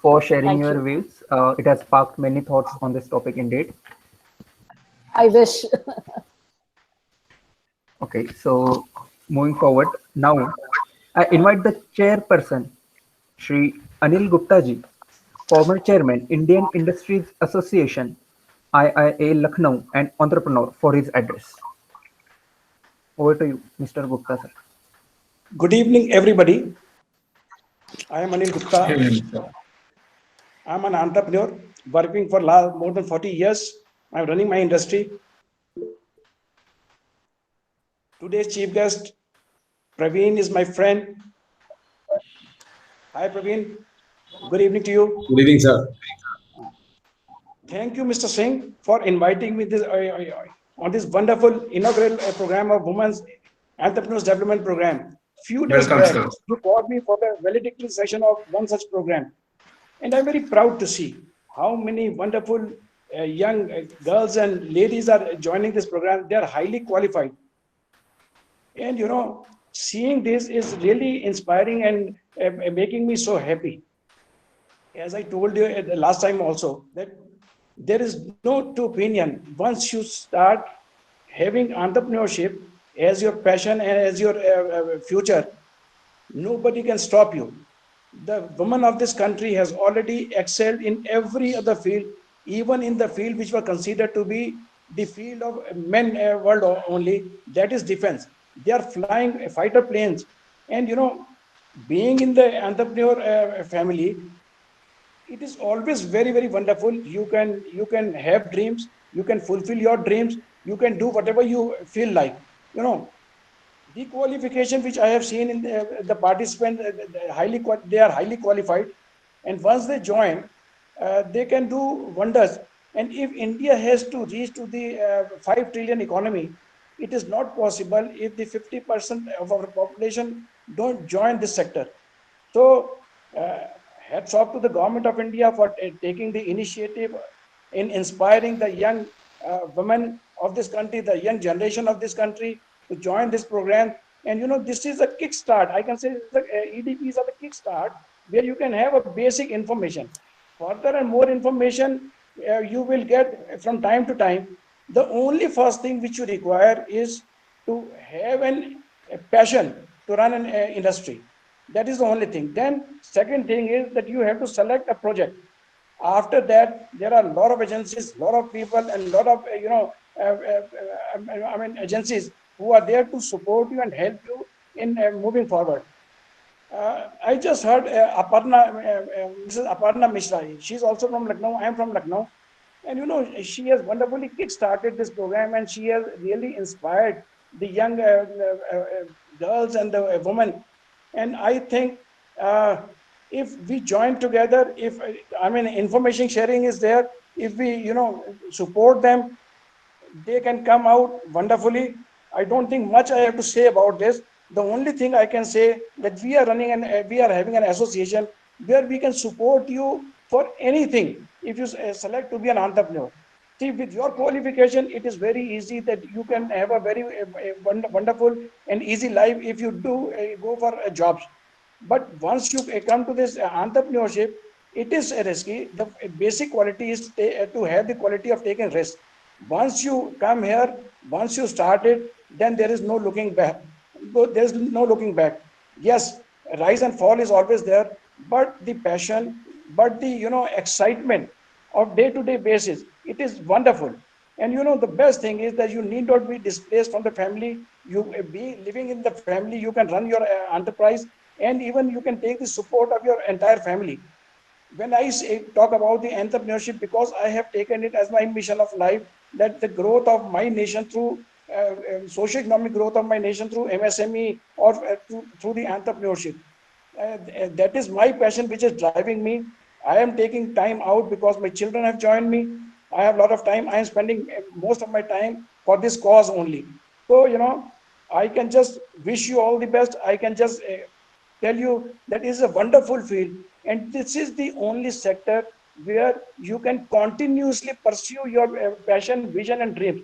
for sharing your views. It has sparked many thoughts on this topic indeed. I wish. Okay, so moving forward, now I invite the chairperson, Shri Anil Gupta ji, former chairman, Indian Industries Association, IIA Lucknow, and entrepreneur, for his address. Over to you, Mr. Gupta, sir. Good evening, everybody. I am Anil Gupta. I am an entrepreneur working for more than 40 years. I am running my industry. Today's chief guest, Praveen, is my friend. Hi, Praveen. Good evening to you. Good evening, sir. Thank you, Mr. Singh, for inviting me on this wonderful inaugural program of Women's Entrepreneurs Development Program. Few days back, you called me for the valedictory session of one such program. And I'm very proud to see how many wonderful young girls and ladies are joining this program. They are highly qualified. And, seeing this is really inspiring and making me so happy. As I told you at the last time also, that there is no two opinion. Once you start having entrepreneurship as your passion and as your future, nobody can stop you. The women of this country has already excelled in every other field, even in the field which were considered to be the field of men world only, that is defense. They are flying fighter planes. And, being in the entrepreneur family, it is always very, very wonderful. You can have dreams, you can fulfill your dreams, you can do whatever you feel like. The qualification which I have seen in the participants, they are highly qualified, and once they join, they can do wonders. And if India has to reach to the 5 trillion economy, it is not possible if the 50% of our population don't join this sector. So hats off to the government of India for taking the initiative in inspiring the young women of this country, the young generation of this country, to join this program. And this is a kickstart. I can say the EDPs are the kickstart where you can have a basic information. Further and more information you will get from time to time. The only first thing which you require is to have a passion to run an industry. That is the only thing. Then second thing is that you have to select a project. After that, there are a lot of agencies, a lot of people, and a lot of agencies who are there to support you and help you in moving forward. I just heard Mrs. Aparna Mishra. She's also from Lucknow. I am from Lucknow. And she has wonderfully kick-started this program, and she has really inspired the young girls and the women. And I think if we join together, information sharing is there. If we, support them, they can come out wonderfully. I don't think much I have to say about this. The only thing I can say that we are running and we are having an association where we can support you for anything if you select to be an entrepreneur. See, with your qualification, it is very easy that you can have a very wonderful and easy life if you do go for jobs. But once you come to this entrepreneurship, it is risky. The basic quality is to have the quality of taking risk. Once you come here, once you start it, then there is no looking back. there's no looking back. Yes, rise and fall is always there, but the passion, but the excitement of day-to-day basis, it is wonderful. And the best thing is that you need not be displaced from the family. You be living in the family, you can run your enterprise, and even you can take the support of your entire family. When I talk about the entrepreneurship, because I have taken it as my mission of life, that the growth of my nation through socio-economic growth of my nation through MSME or through the entrepreneurship. That is my passion which is driving me. I am taking time out because my children have joined me. I have a lot of time. I am spending most of my time for this cause only. So, I can just wish you all the best. I can just tell you that is a wonderful field. And this is the only sector where you can continuously pursue your passion, vision, and dreams.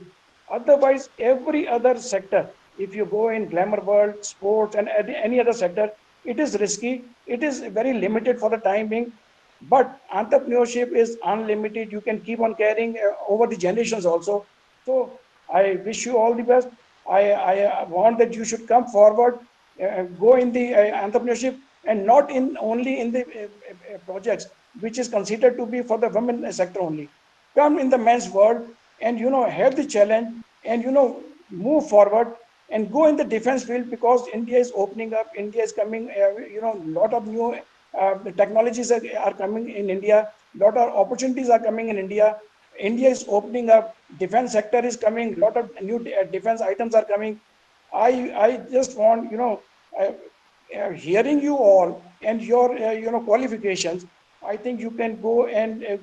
Otherwise, every other sector, if you go in glamour world, sports, and any other sector, it is risky. It is very limited for the time being. But entrepreneurship is unlimited. You can keep on carrying over the generations also. So I wish you all the best. I want that you should come forward, go in the entrepreneurship, and not in only in the projects which is considered to be for the women sector only. Come in the men's world and have the challenge and move forward and go in the defense field, because India is opening up. India is coming. Lot of new technologies are coming in India. Lot of opportunities are coming in India. India is opening up. Defense sector is coming. Lot of new defense items are coming. I just want hearing you all and your qualifications. I think you can go and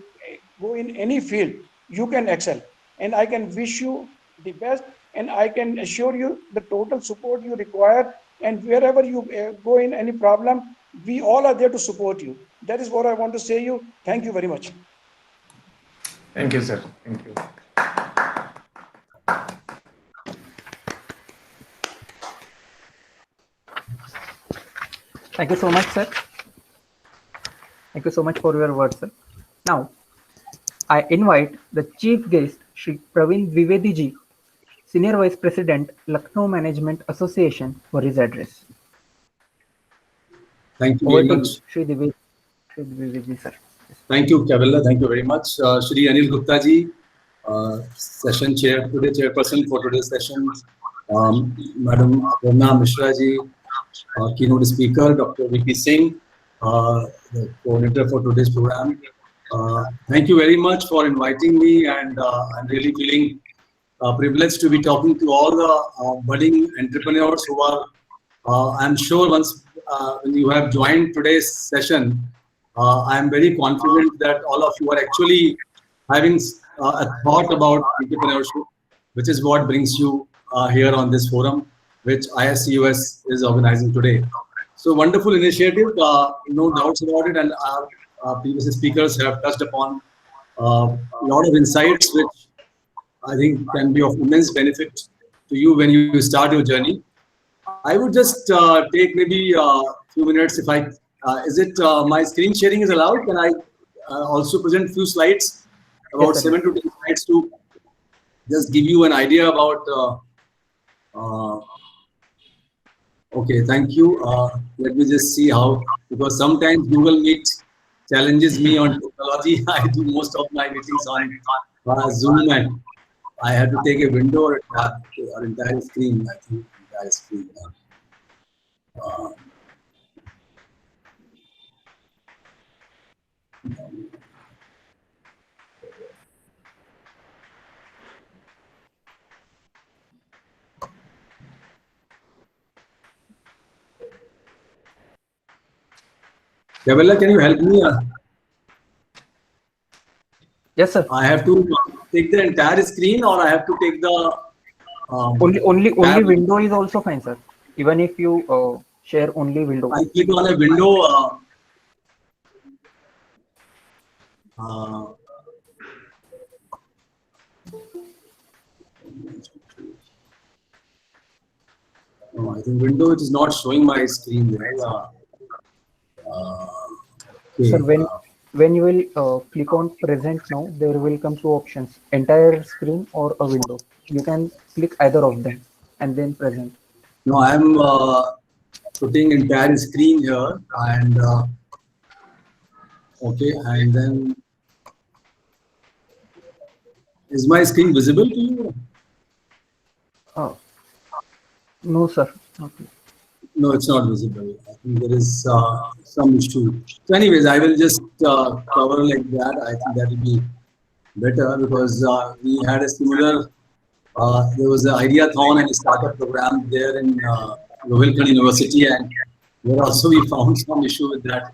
go in any field. You can excel, and I can wish you the best. And I can assure you the total support you require. And wherever you go in any problem, we all are there to support you. That is what I want to say you. Thank you very much. Thank you, sir. Thank you. Thank you so much, sir. Thank you so much for your words, sir. Now, I invite the chief guest, Shri Praveen Dwivedi ji, Senior Vice President, Lucknow Management Association, for his address. Thank you Over very to much. you, Shri Dwivedi, sir. Thank you, Kavella. Thank you very much. Shri Anil Gupta ji, session chair, today chairperson for today's session. Madam Aparna Mishra ji, keynote speaker, Dr. VP Singh, the coordinator for today's program. Thank you very much for inviting me, and I'm really feeling privileged to be talking to all the budding entrepreneurs who are, I'm sure once when you have joined today's session, I am very confident that all of you are actually having a thought about entrepreneurship, which is what brings you here on this forum, which ISCUS is organizing today. So wonderful initiative, no doubts about it, and our previous speakers have touched upon a lot of insights which I think can be of immense benefit to you when you start your journey. I would just take maybe a few minutes if I, is it my screen sharing is allowed? Can I also present a few slides, about 7 to 10 slides to just give you an idea about, okay, thank you. Let me just see how, because sometimes Google Meet challenges me on technology. I do most of my meetings on Zoom, and I have to take a window or an entire screen. I think entire screen. Kavella, can you help me? Yes, sir. I have to take the entire screen, or I have to take the only window is also fine, sir. Even if you share only window. I click on a window. No, I think window it is not showing my screen there. Okay. Sir, when you will click on present now, there will come two options: entire screen or a window. You can click either of them and then present. No, I'm putting entire screen here, and okay, and then is my screen visible to you? No, sir. Okay. No, it's not visible. I think there is some issue. So anyways, I will just cover like that. I think that will be better because we had a similar, there was an Ideathon and a startup program there in Rohilkhand University, and there also we found some issue with that.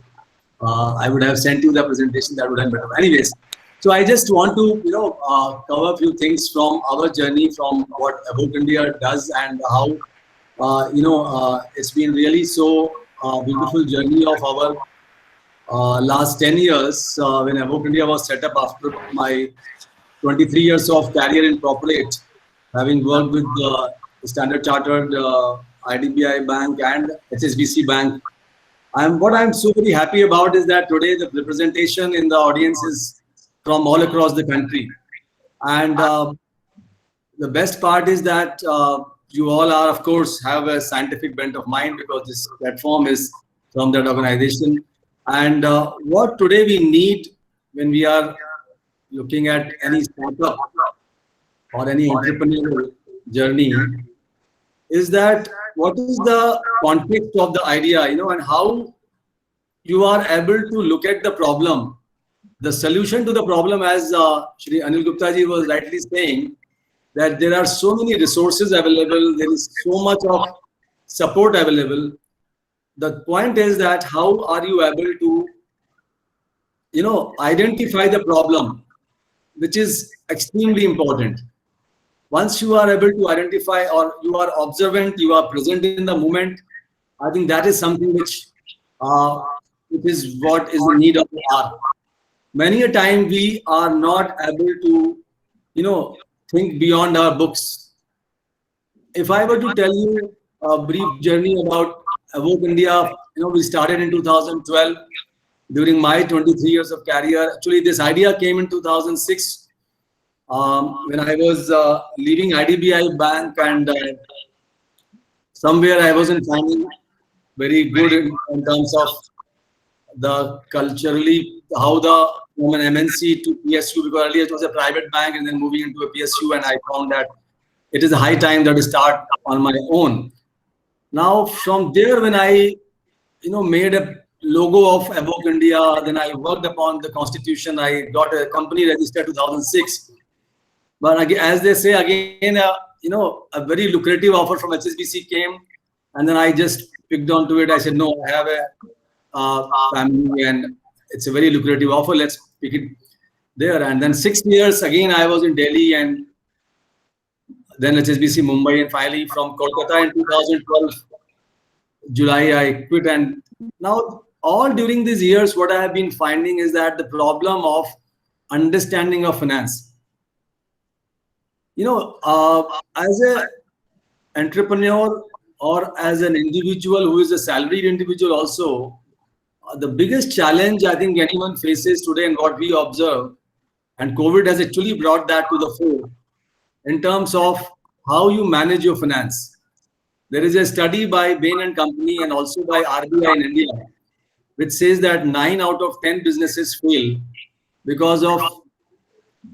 I would have sent you the presentation, that would have been better. Anyways, so I just want to, cover a few things from our journey, from what Evoke India does and how it's been really so beautiful journey of our last 10 years when Evoke India was set up after my 23 years of career in corporate, having worked with the Standard Chartered, IDBI Bank and HSBC Bank. What I'm so very happy about is that today the representation in the audience is from all across the country. And the best part is that you all are, of course, have a scientific bent of mind because this platform is from that organization. And what today we need when we are looking at any startup or any entrepreneurial journey is that what is the context of the idea, and how you are able to look at the problem, the solution to the problem, as Shri Anil Gupta ji was rightly saying, that there are so many resources available, there is so much of support available. The point is that how are you able to, identify the problem, which is extremely important. Once you are able to identify, or you are observant, you are present in the moment, I think that is something which is what is the need of the hour. Many a time we are not able to, think beyond our books. If I were to tell you a brief journey about Evoke India, we started in 2012 during my 23 years of career. Actually, this idea came in 2006 when I was leaving IDBI Bank, and somewhere I wasn't finding very good in terms of the culturally, how from an MNC to PSU, because earlier it was a private bank and then moving into a PSU, and I found that it is a high time that I start on my own. Now, from there, when I, made a logo of Evoke India, then I worked upon the constitution. I got a company registered 2006. But again, as they say, again, a very lucrative offer from HSBC came, and then I just picked onto it. I said, no, I have a family and it's a very lucrative offer. Let's pick it there. And then 6 years again, I was in Delhi, and then HSBC Mumbai, and finally from Kolkata in 2012, July, I quit. And now all during these years, what I have been finding is that the problem of understanding of finance, as an entrepreneur or as an individual who is a salaried individual also, the biggest challenge I think anyone faces today, and what we observe, and COVID has actually brought that to the fore in terms of how you manage your finance. There is a study by Bain and Company and also by RBI in India, which says that 9 out of 10 businesses fail because of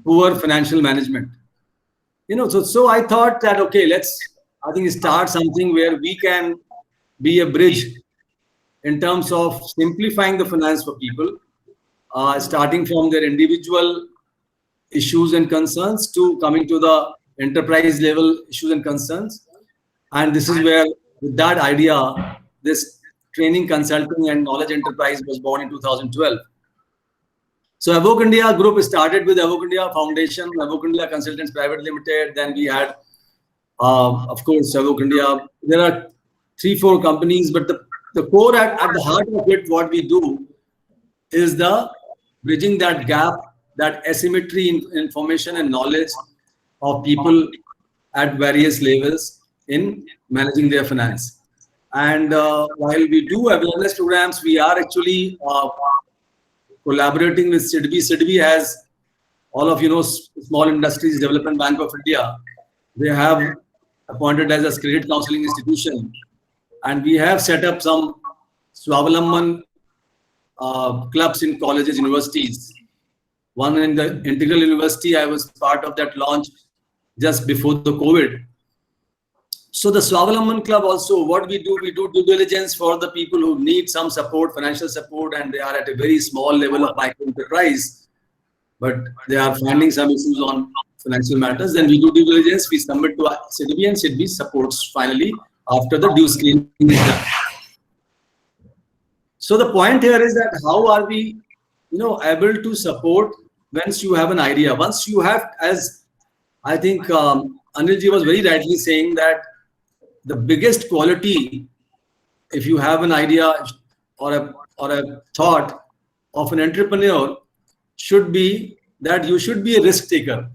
poor financial management. So I thought that, okay, let's, start something where we can be a bridge in terms of simplifying the finance for people, starting from their individual issues and concerns to coming to the enterprise level issues and concerns. And this is where, with that idea, this training, consulting and knowledge enterprise was born in 2012. So Evoke India Group started with Evoke India Foundation, Evoke India Consultants Private Limited. Then we had, of course, Evoke India. There are 3-4 companies, but the core at the heart of it, what we do is the bridging that gap, that asymmetry in information and knowledge of people at various levels in managing their finance. And while we do awareness programs, we are actually collaborating with SIDBI. SIDBI has, all of Small Industries Development Bank of India. They have appointed as a credit counseling institution. And we have set up some Swavalamban clubs in colleges, universities. One in the Integral University, I was part of that launch just before the COVID. So the Swavalamban Club also, what we do due diligence for the people who need some support, financial support, and they are at a very small level of micro enterprise, but they are finding some issues on financial matters. Then we do due diligence, we submit to SIDBI, and SIDBI supports finally after the due screening is done. So the point here is that how are we, able to support once you have an idea, once you have, as I think Anilji was very rightly saying, that the biggest quality, if you have an idea or a thought of an entrepreneur, should be that you should be a risk taker.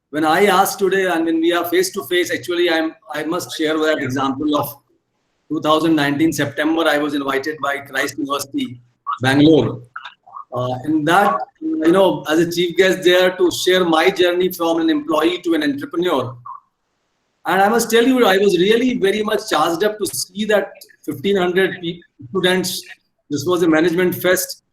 When I ask today, and when we are face to face, actually, I must share that example of 2019 September. I was invited by Christ University, Bangalore. In that, as a chief guest there to share my journey from an employee to an entrepreneur. And I must tell you, I was really very much charged up to see that 1,500 students. This was a management fest.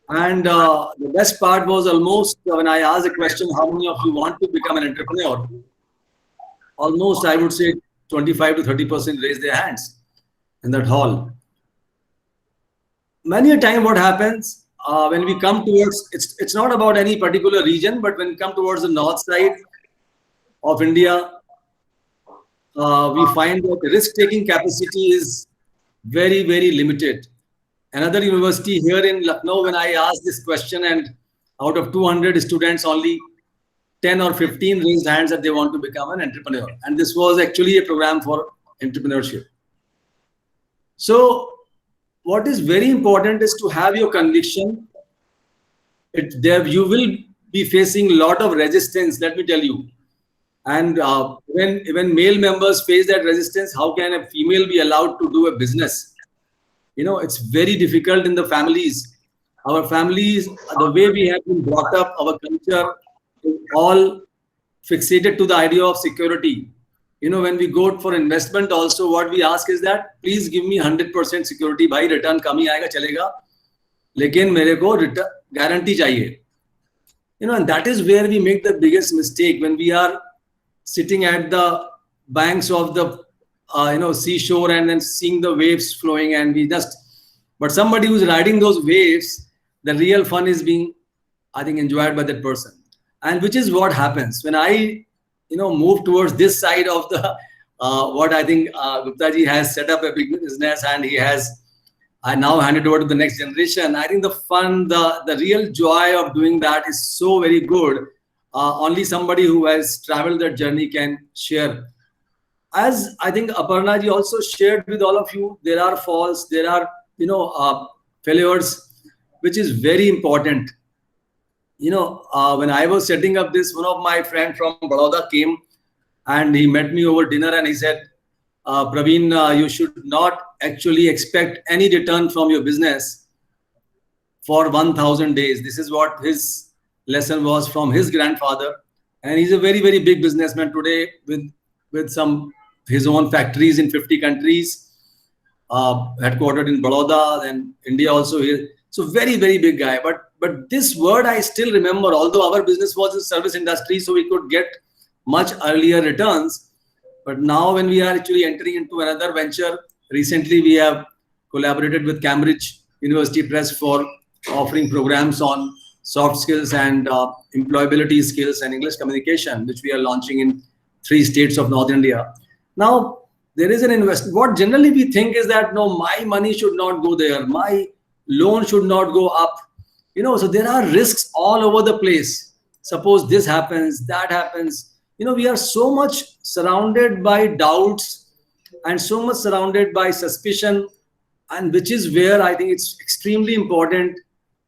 And the best part was almost when I asked the question, how many of you want to become an entrepreneur? Almost, I would say 25 to 30% raised their hands in that hall. Many a time what happens when we come towards, it's not about any particular region, but when we come towards the north side of India, we find that the risk-taking capacity is very, very limited. Another university here in Lucknow, when I asked this question, and out of 200 students, only 10 or 15 raised hands that they want to become an entrepreneur. And this was actually a program for entrepreneurship. So what is very important is to have your conviction. You will be facing a lot of resistance, let me tell you. And when male members face that resistance, how can a female be allowed to do a business? It's very difficult in the families. Our families, the way we have been brought up, our culture is all fixated to the idea of security. When we go for investment also, what we ask is that, please give me 100% security, bhai, return kami aayega, chalega. Lekin mere ko guarantee chahiye. And that is where we make the biggest mistake when we are sitting at the banks of the seashore and then seeing the waves flowing, and but somebody who's riding those waves, the real fun is being, I think, enjoyed by that person. And which is what happens when I move towards this side of the what I think Gupta ji has set up a big business, and I now hand it over to the next generation. I think the fun, the real joy of doing that is so very good. Only somebody who has traveled that journey can share. As I think Aparna ji also shared with all of you, there are falls, there are failures, which is very important. When I was setting up this, one of my friends from Baroda came and he met me over dinner and he said, Praveen, you should not actually expect any return from your business for 1,000 days. This is what his lesson was from his grandfather. And he's a very, very big businessman today with his own factories in 50 countries, headquartered in Baroda, and India also here. So very, very big guy. But this word I still remember, although our business was in service industry, so we could get much earlier returns. But now when we are actually entering into another venture, recently we have collaborated with Cambridge University Press for offering programs on soft skills and employability skills and English communication, which we are launching in 3 states of North India. Now, there is an investment. What generally we think is that, no, my money should not go there. My loan should not go up. So there are risks all over the place. Suppose this happens, that happens. We are so much surrounded by doubts and so much surrounded by suspicion, and which is where I think it's extremely important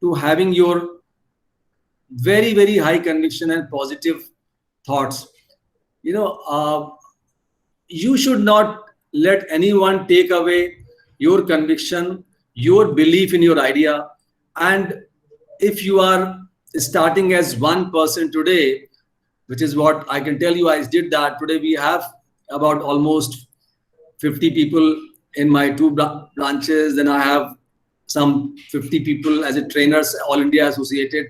to having your very, very high conviction and positive thoughts. You should not let anyone take away your conviction, your belief in your idea. And if you are starting as one person today, which is what I can tell you, I did that. Today we have about almost 50 people in my 2 branches. Then I have some 50 people as a trainers, All India associated,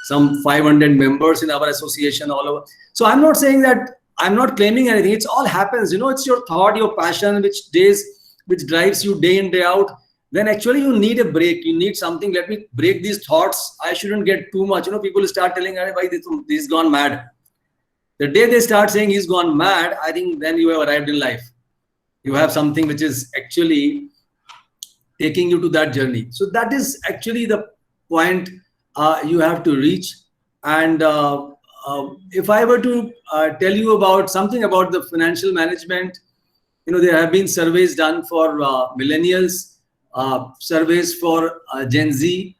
some 500 members in our association all over. So I'm not saying that, I'm not claiming anything. It's all happens. You know, it's your thought, your passion, which drives you day in, day out. Then actually you need a break. You need something. Let me break these thoughts. I shouldn't get too much. You know, people start telling, why he's gone mad. The day they start saying he's gone mad, I think then you have arrived in life. You have something which is actually taking you to that journey. So that is actually the point you have to reach. And if I were to tell you about something about the financial management, you know, there have been surveys done for millennials, surveys for Gen Z.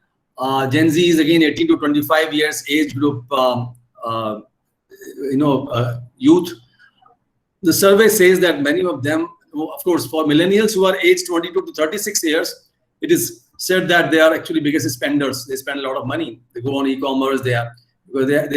Gen Z is again 18 to 25 years age group, youth. The survey says that many of them, of course, for millennials who are aged 22 to 36 years, it is said that they are actually biggest spenders. They spend a lot of money. They go on e-commerce. They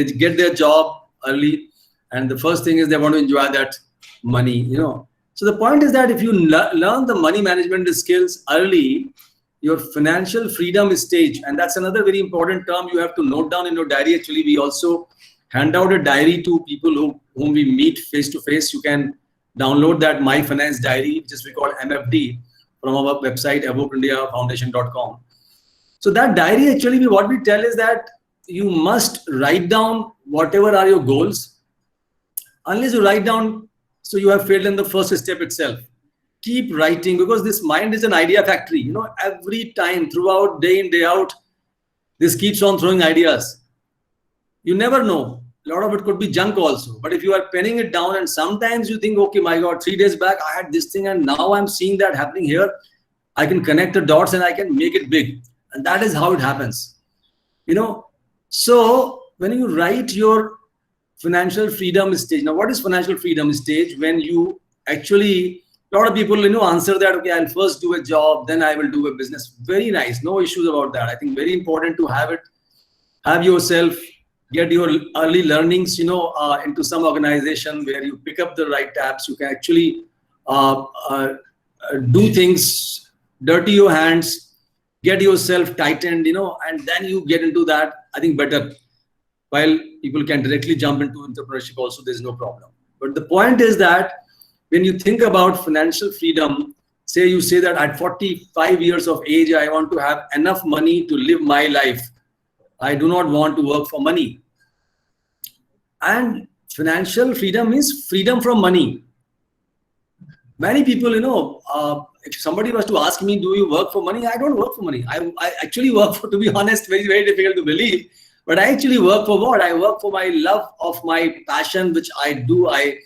get their job early, and the first thing is they want to enjoy that money. You know. So the point is that if you learn the money management skills early, your financial freedom stage, and that's another very important term you have to note down in your diary. Actually, we also hand out a diary to people whom we meet face to face. You can download that My Finance Diary, which is we call MFD, from our website, evokindiafoundation.com. So that diary, actually, what we tell is that you must write down whatever are your goals. Unless you write down, so you have failed in the first step itself. Keep writing, because this mind is an idea factory. You know, every time, throughout, day in, day out, this keeps on throwing ideas. You never know. A lot of it could be junk also. But if you are penning it down, and sometimes you think, okay, my God, 3 days back, I had this thing, and now I'm seeing that happening here. I can connect the dots and I can make it big. And that is how it happens. You know, so when you write your financial freedom stage, now what is financial freedom stage? When you actually, a lot of people, you know, answer that, okay, I'll first do a job, then I will do a business. Very nice. No issues about that. I think very important to have it, have yourself, get your early learnings, you know, into some organization where you pick up the right tabs. You can actually do things, dirty your hands, get yourself tightened, you know, and then you get into that, I think, better. While people can directly jump into entrepreneurship also, there's no problem. But the point is that when you think about financial freedom, say you say that at 45 years of age, I want to have enough money to live my life. I do not want to work for money. And financial freedom is freedom from money. Many people, you know, if somebody was to ask me, do you work for money? I don't work for money. I actually work for, to be honest, very, very difficult to believe. But I actually work for what? I work for my love of my passion, which I do. I,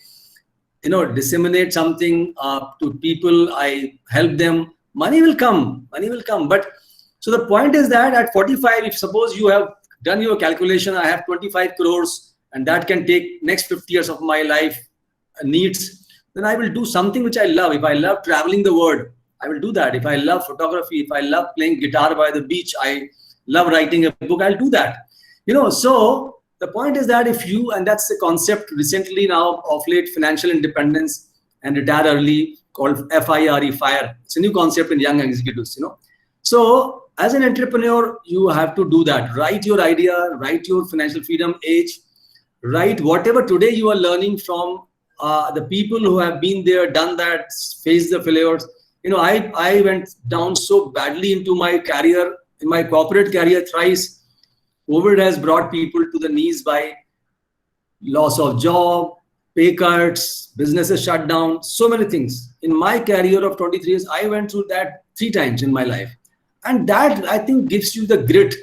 you know, disseminate something to people. I help them. Money will come. Money will come. But so the point is that at 45, if suppose you have done your calculation, I have 25 crores, and that can take next 50 years of my life needs, then I will do something which I love. If I love traveling the world, I will do that. If I love photography, if I love playing guitar by the beach, I love writing a book, I'll do that. You know, so the point is that if you, and that's the concept recently now of late, financial independence and retire early, called FIRE, FIRE. It's a new concept in young executives, you know. So as an entrepreneur, you have to do that. Write your idea, write your financial freedom age, write whatever today you are learning from the people who have been there, done that, faced the failures. You know, I went down so badly into my career, in my corporate career thrice. COVID has brought people to the knees by loss of job, pay cuts, businesses shut down, so many things. In my career of 23 years, I went through that 3 times in my life. And that, I think, gives you the grit,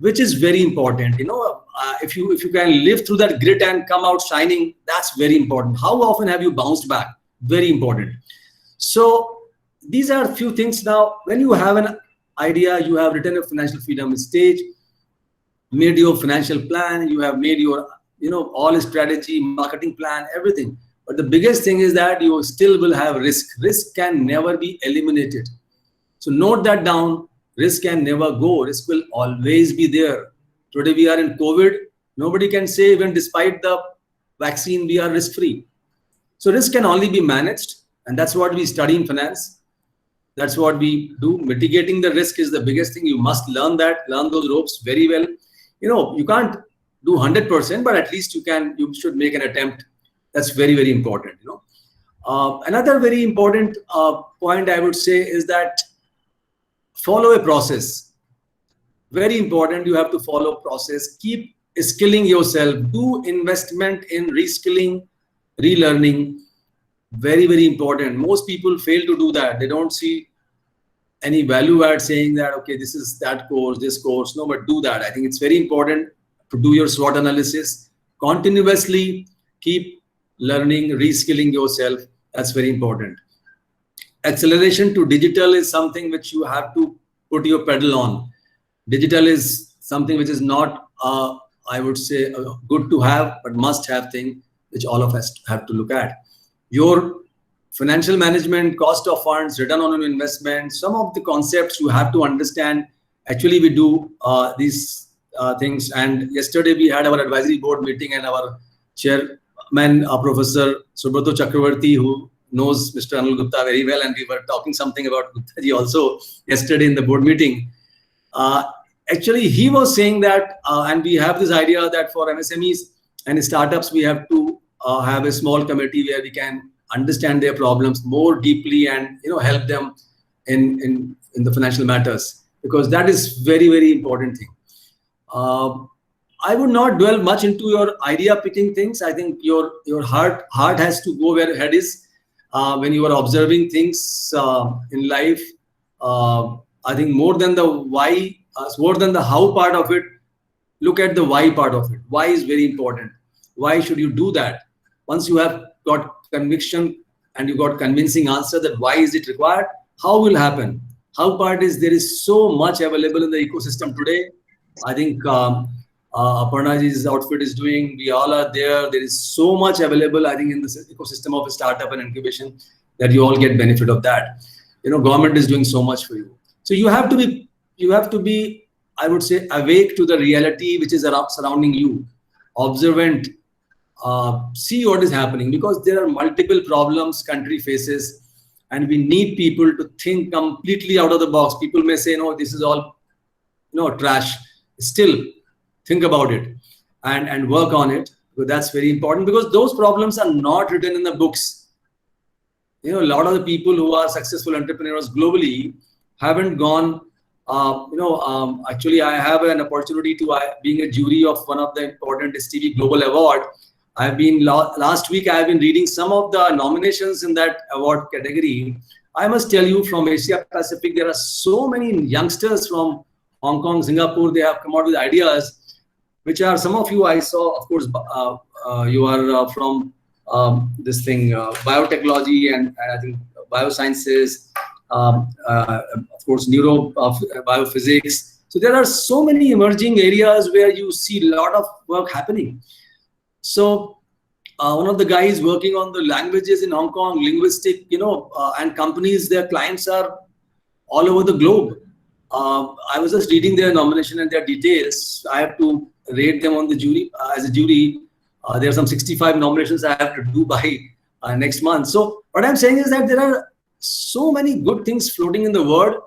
which is very important. You know, if you can live through that grit and come out shining, that's very important. How often have you bounced back? Very important. So these are a few things. Now, when you have an idea, you have written a financial freedom stage, made your financial plan, you have made your, you know, all strategy, marketing plan, everything. But the biggest thing is that you still will have risk. Risk can never be eliminated. So note that down. Risk can never go. Risk will always be there. Today we are in COVID. Nobody can say even despite the vaccine, we are risk-free. So risk can only be managed, and that's what we study in finance. That's what we do. Mitigating the risk is the biggest thing. You must learn those ropes very well. You can't do 100%, but at least you should make an attempt. That's very, very important. Another very important point I would say is that follow a process. Very important. You have to follow process. Keep skilling yourself. Do investment in reskilling, relearning. Very, very important. Most people fail to do that. They don't see any value add saying that, okay, this is that course, this course. No, but do that. I think it's very important to do your SWOT analysis. Continuously keep learning, reskilling yourself. That's very important. Acceleration to digital is something which you have to put your pedal on. Digital is something which is not, I would say, good to have, but must have thing which all of us have to look at. Your financial management, cost of funds, return on investment, some of the concepts you have to understand. Actually, we do these things. And yesterday we had our advisory board meeting, and our chairman, Professor Subrato Chakravarti, who knows Mr. Anil Gupta very well, and we were talking something about Gupta ji also yesterday in the board meeting. Actually, he was saying that, and we have this idea that for MSMEs and startups, we have to have a small committee where we can understand their problems more deeply and help them in the financial matters, because that is very, very important thing. I would not dwell much into your idea picking things. I think your heart has to go where head is. When you are observing things in life, I think more than the why, more than the how part of it, look at the why part of it. Why is very important. Why should you do that? Once you have got conviction and you got convincing answer that why is it required, how will happen? How part is there is so much available in the ecosystem today. I think Aparnaji's outfit is doing, we all are there. There is so much available, I think, in the ecosystem of a startup and incubation that you all get benefit of that. Government is doing so much for you. So you have to be, I would say, awake to the reality which is surrounding you, observant, see what is happening, because there are multiple problems country faces, and we need people to think completely out of the box. People may say, no, this is all trash. Still think about it and work on it, because that's very important, because those problems are not written in the books. A lot of the people who are successful entrepreneurs globally haven't gone. Actually, I have an opportunity to being a jury of one of the important STV Global Award. I've been last week. I have been reading some of the nominations in that award category. I must tell you, from Asia Pacific, there are so many youngsters from Hong Kong, Singapore. They have come out with ideas, which are, some of you I saw. Of course, you are from this thing, biotechnology, and I think biosciences. Of course, biophysics. So there are so many emerging areas where you see a lot of work happening. So one of the guys working on the languages in Hong Kong, linguistic, and companies, their clients are all over the globe. I was just reading their nomination and their details. I have to rate them on the jury. As a jury, there are some 65 nominations I have to do by next month. So what I'm saying is that there are so many good things floating in the world.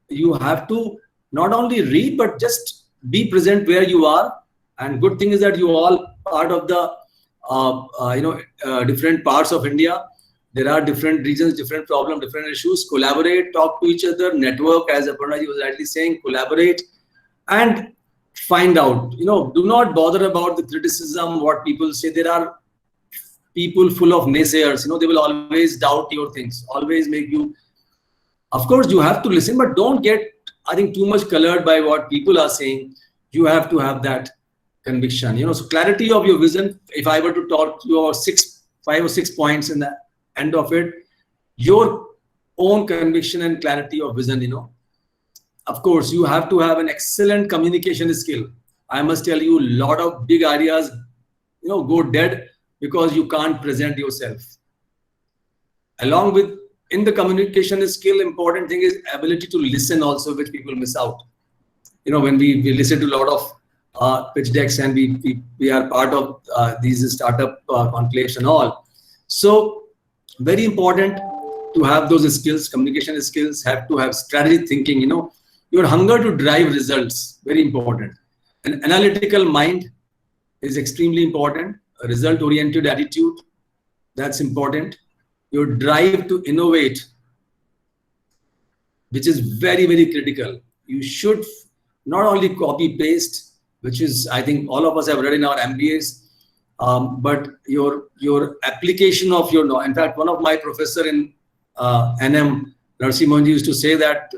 You have to not only read, but just be present where you are. And good thing is that you all part of the different parts of India. There are different regions, different problems, different issues. Collaborate, talk to each other, network, as Aparna ji was rightly saying, collaborate and find out. Do not bother about the criticism, what people say. There are people full of naysayers. They will always doubt your things, always make you. Of course, you have to listen, but don't get, I think, too much colored by what people are saying. You have to have that conviction. So clarity of your vision. If I were to talk to you about 5 or 6 points in the end of it, your own conviction and clarity of vision. Of course, you have to have an excellent communication skill. I must tell you, a lot of big ideas, go dead because you can't present yourself. Along with, in the communication skill, important thing is ability to listen also, which people miss out. When we listen to a lot of pitch decks, and we are part of these startup conclaves and all. So Very important to have those skills, communication skills, have to have strategy thinking, your hunger to drive results, very important. An analytical mind is extremely important. A result-oriented attitude, that's important. Your drive to innovate, which is very, very critical. You should not only copy paste, which is, I think all of us have read in our MBAs, but your application of your knowledge. In fact, one of my professor in NM, Narsimhanji, used to say that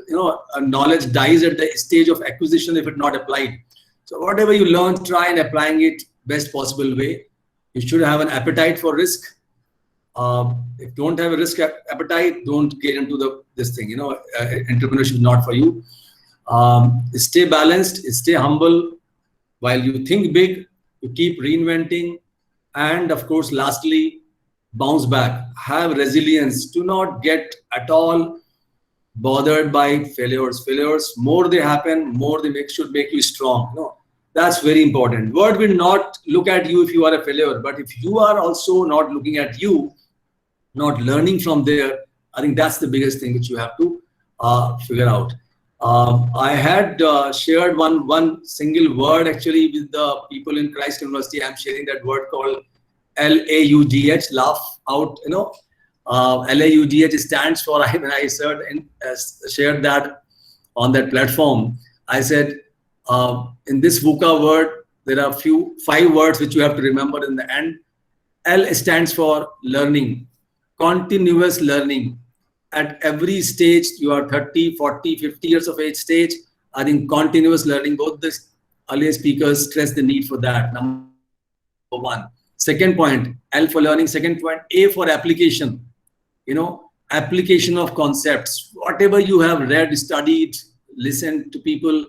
knowledge dies at the stage of acquisition if it's not applied. So whatever you learn, try and applying it best possible way. You should have an appetite for risk. If you don't have a risk appetite, don't get into this thing. Entrepreneurship is not for you. Stay balanced, stay humble. While you think big, you keep reinventing. And of course, lastly, bounce back. Have resilience. Do not get at all bothered by failures. Failures, more they happen, more they should make you strong. That's very important. World will not look at you if you are a failure, but if you are also not looking at you, not learning from there, I think that's the biggest thing which you have to figure out. I had shared one single word actually with the people in Christ University. I'm sharing that word called LAUGH, laugh out. LAUGH stands for, when I shared that on that platform, I said, in this VUCA word, there are 5 words which you have to remember in the end. L stands for learning, continuous learning. At every stage, you are 30, 40, 50 years of age stage, I think continuous learning, both the earlier speakers stress the need for that. Number 1. Second point, L for learning. Second point, A for application. Application of concepts. Whatever you have read, studied, listened to people,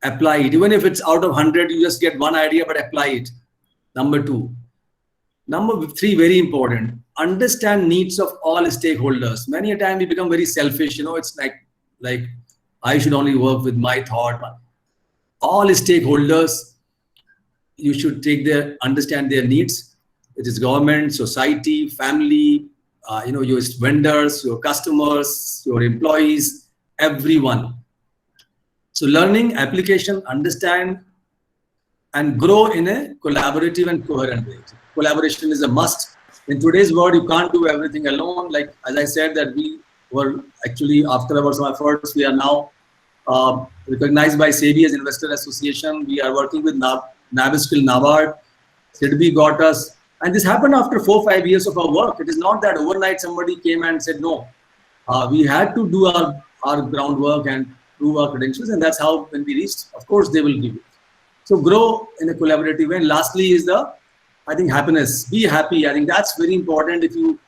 apply it. Even if it's out of 100, you just get one idea, but apply it. Number 2. Number 3, very important, understand needs of all stakeholders. Many a time we become very selfish. It's like I should only work with my thought. All stakeholders, you should understand their needs. It is government, society, family, your vendors, your customers, your employees, everyone. So learning, application, understand, and grow in a collaborative and coherent way. Collaboration is a must. In today's world, you can't do everything alone. Like, as I said, that we were actually, after our efforts, we are now recognized by SEBI as Investor Association. We are working with NABISCIL, NABARD. SIDBI got us. And this happened after 4 or 5 years of our work. It is not that overnight somebody came and said, no. We had to do our groundwork and prove our credentials. And that's how, when we reached, of course, they will give it. So grow in a collaborative way. And lastly is I think happiness. Be happy. I think that's very important. If you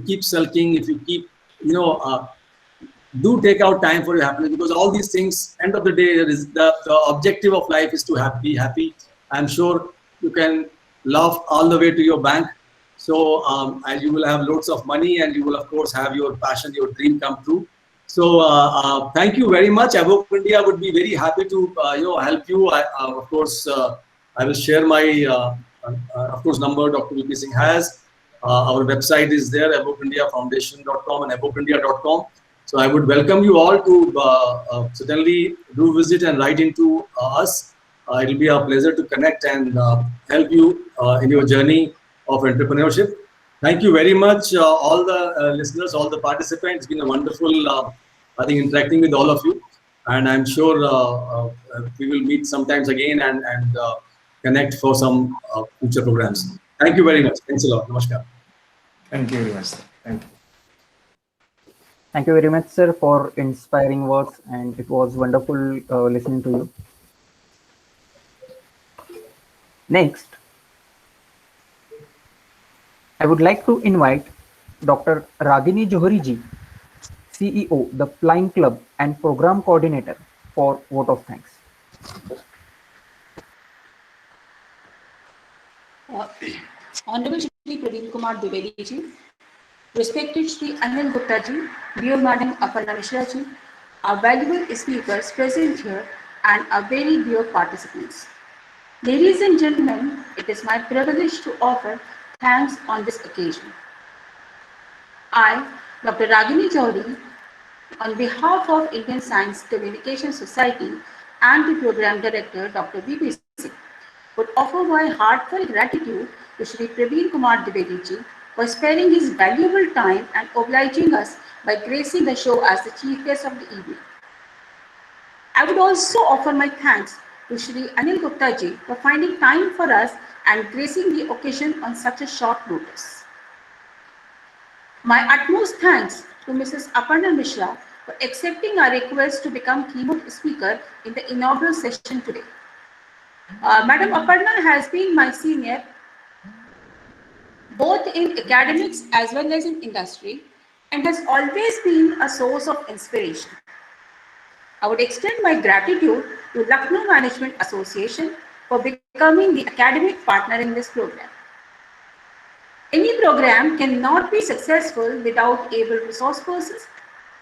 keep sulking, if you keep, do take out time for your happiness, because all these things, end of the day, the objective of life is to be happy. I'm sure you can laugh all the way to your bank. So and you will have loads of money, and you will of course have your passion, your dream come true. So thank you very much. Evoke India would be very happy to help you. Of course, I will share my of course number Dr. VP Singh has. Our website is there, evokeindiafoundation.com and evokeindia.com. So I would welcome you all to certainly do visit and write into us. It will be a pleasure to connect and help you in your journey of entrepreneurship. Thank you very much, all the listeners, all the participants. It's been a wonderful, I think, interacting with all of you. And I'm sure we will meet sometimes again and connect for some future programs. Thank you very much. Thanks a lot. Namaskar. Thank you very much. Thank you. Thank you very much, sir, for inspiring words, and it was wonderful listening to you. Next, I would like to invite Dr. Ragini Johari ji, CEO, the Flying Club and Program Coordinator, for vote of thanks. Honorable Shri Pradeep Kumar Dwivedi ji, respected Shri Anil Gupta ji, dear Madam Aparna Mishra ji, our valuable speakers present here, and our very dear participants. Ladies and gentlemen, it is my privilege to offer thanks on this occasion. I, Dr. Ragini Chaudhary, on behalf of Indian Science Communication Society and the Program Director, Dr. V.P. Singh, would offer my heartfelt gratitude to Shri Praveen Kumar Dwivedi ji for sparing his valuable time and obliging us by gracing the show as the chief guest of the evening. I would also offer my thanks to Shri Anil Gupta ji for finding time for us and gracing the occasion on such a short notice. My utmost thanks to Mrs. Aparna Mishra for accepting our request to become keynote speaker in the inaugural session today. Madam Aparna has been my senior both in academics as well as in industry and has always been a source of inspiration. I would extend my gratitude to Lucknow Management Association for becoming the academic partner in this program. Any program cannot be successful without able resource persons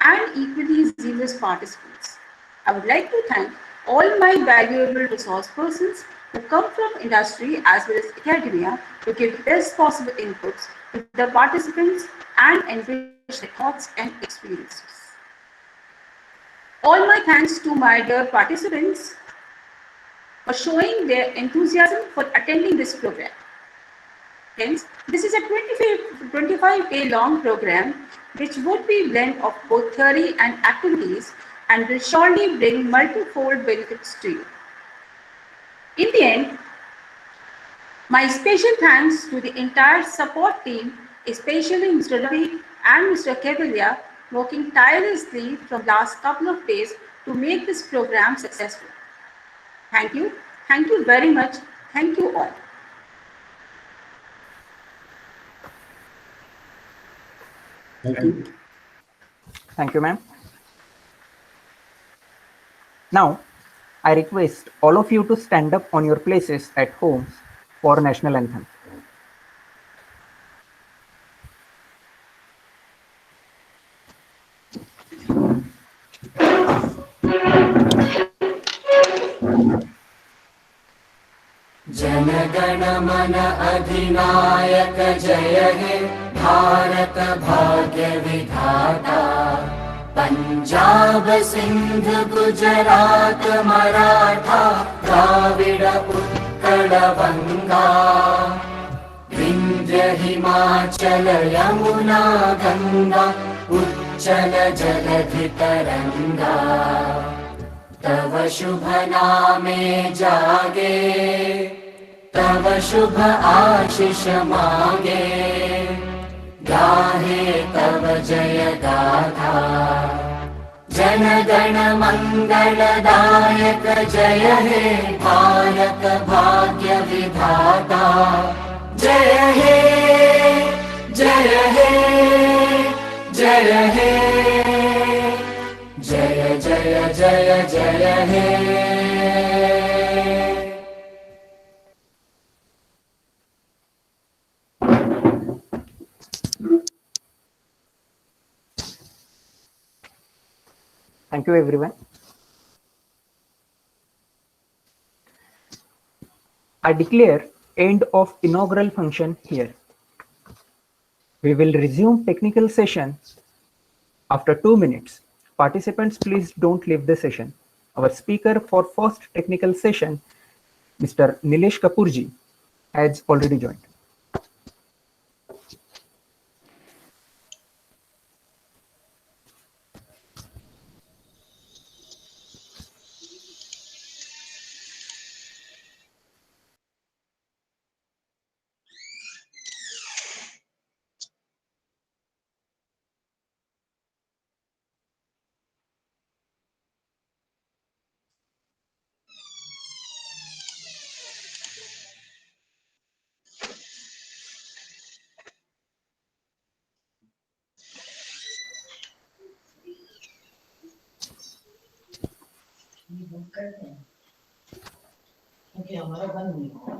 and equally zealous participants. I would like to thank all my valuable resource persons who come from industry as well as academia to give the best possible inputs to the participants and enrich their thoughts and experiences. All my thanks to my dear participants for showing their enthusiasm for attending this program. Hence, this is a 25-day long program which would be a blend of both theory and activities and will surely bring multifold benefits to you. In the end, my special thanks to the entire support team, especially Mr. Ravi and Mr. Kevalia, working tirelessly from last couple of days to make this program successful. Thank you. Thank you very much. Thank you all. Thank you. Thank you, ma'am. Now, I request all of you to stand up on your places at home for national anthem. जनगण मन अधिनायक जय हे भारत भाग्य विधाता पंजाब सिंध गुजरात मराठा द्राविड उत्कल बंगा विंध्य हिमाचल यमुना गंगा उच्चल जलधि तरंगा तव शुभ नामे जागे तव शुभ आशीष मांगे गाहे तव जय गाथा जन गण मंगलदायक जय हे भारत भाग्य विधाता जय हे जय हे जय हे जय जय जय जय हे Thank you, everyone. I declare end of inaugural function here. We will resume technical session after 2 minutes. Participants, please don't leave the session. Our speaker for first technical session, Mr. Nilesh Kapoorji, has already joined. Okay, हमारा बंद नहीं हुआ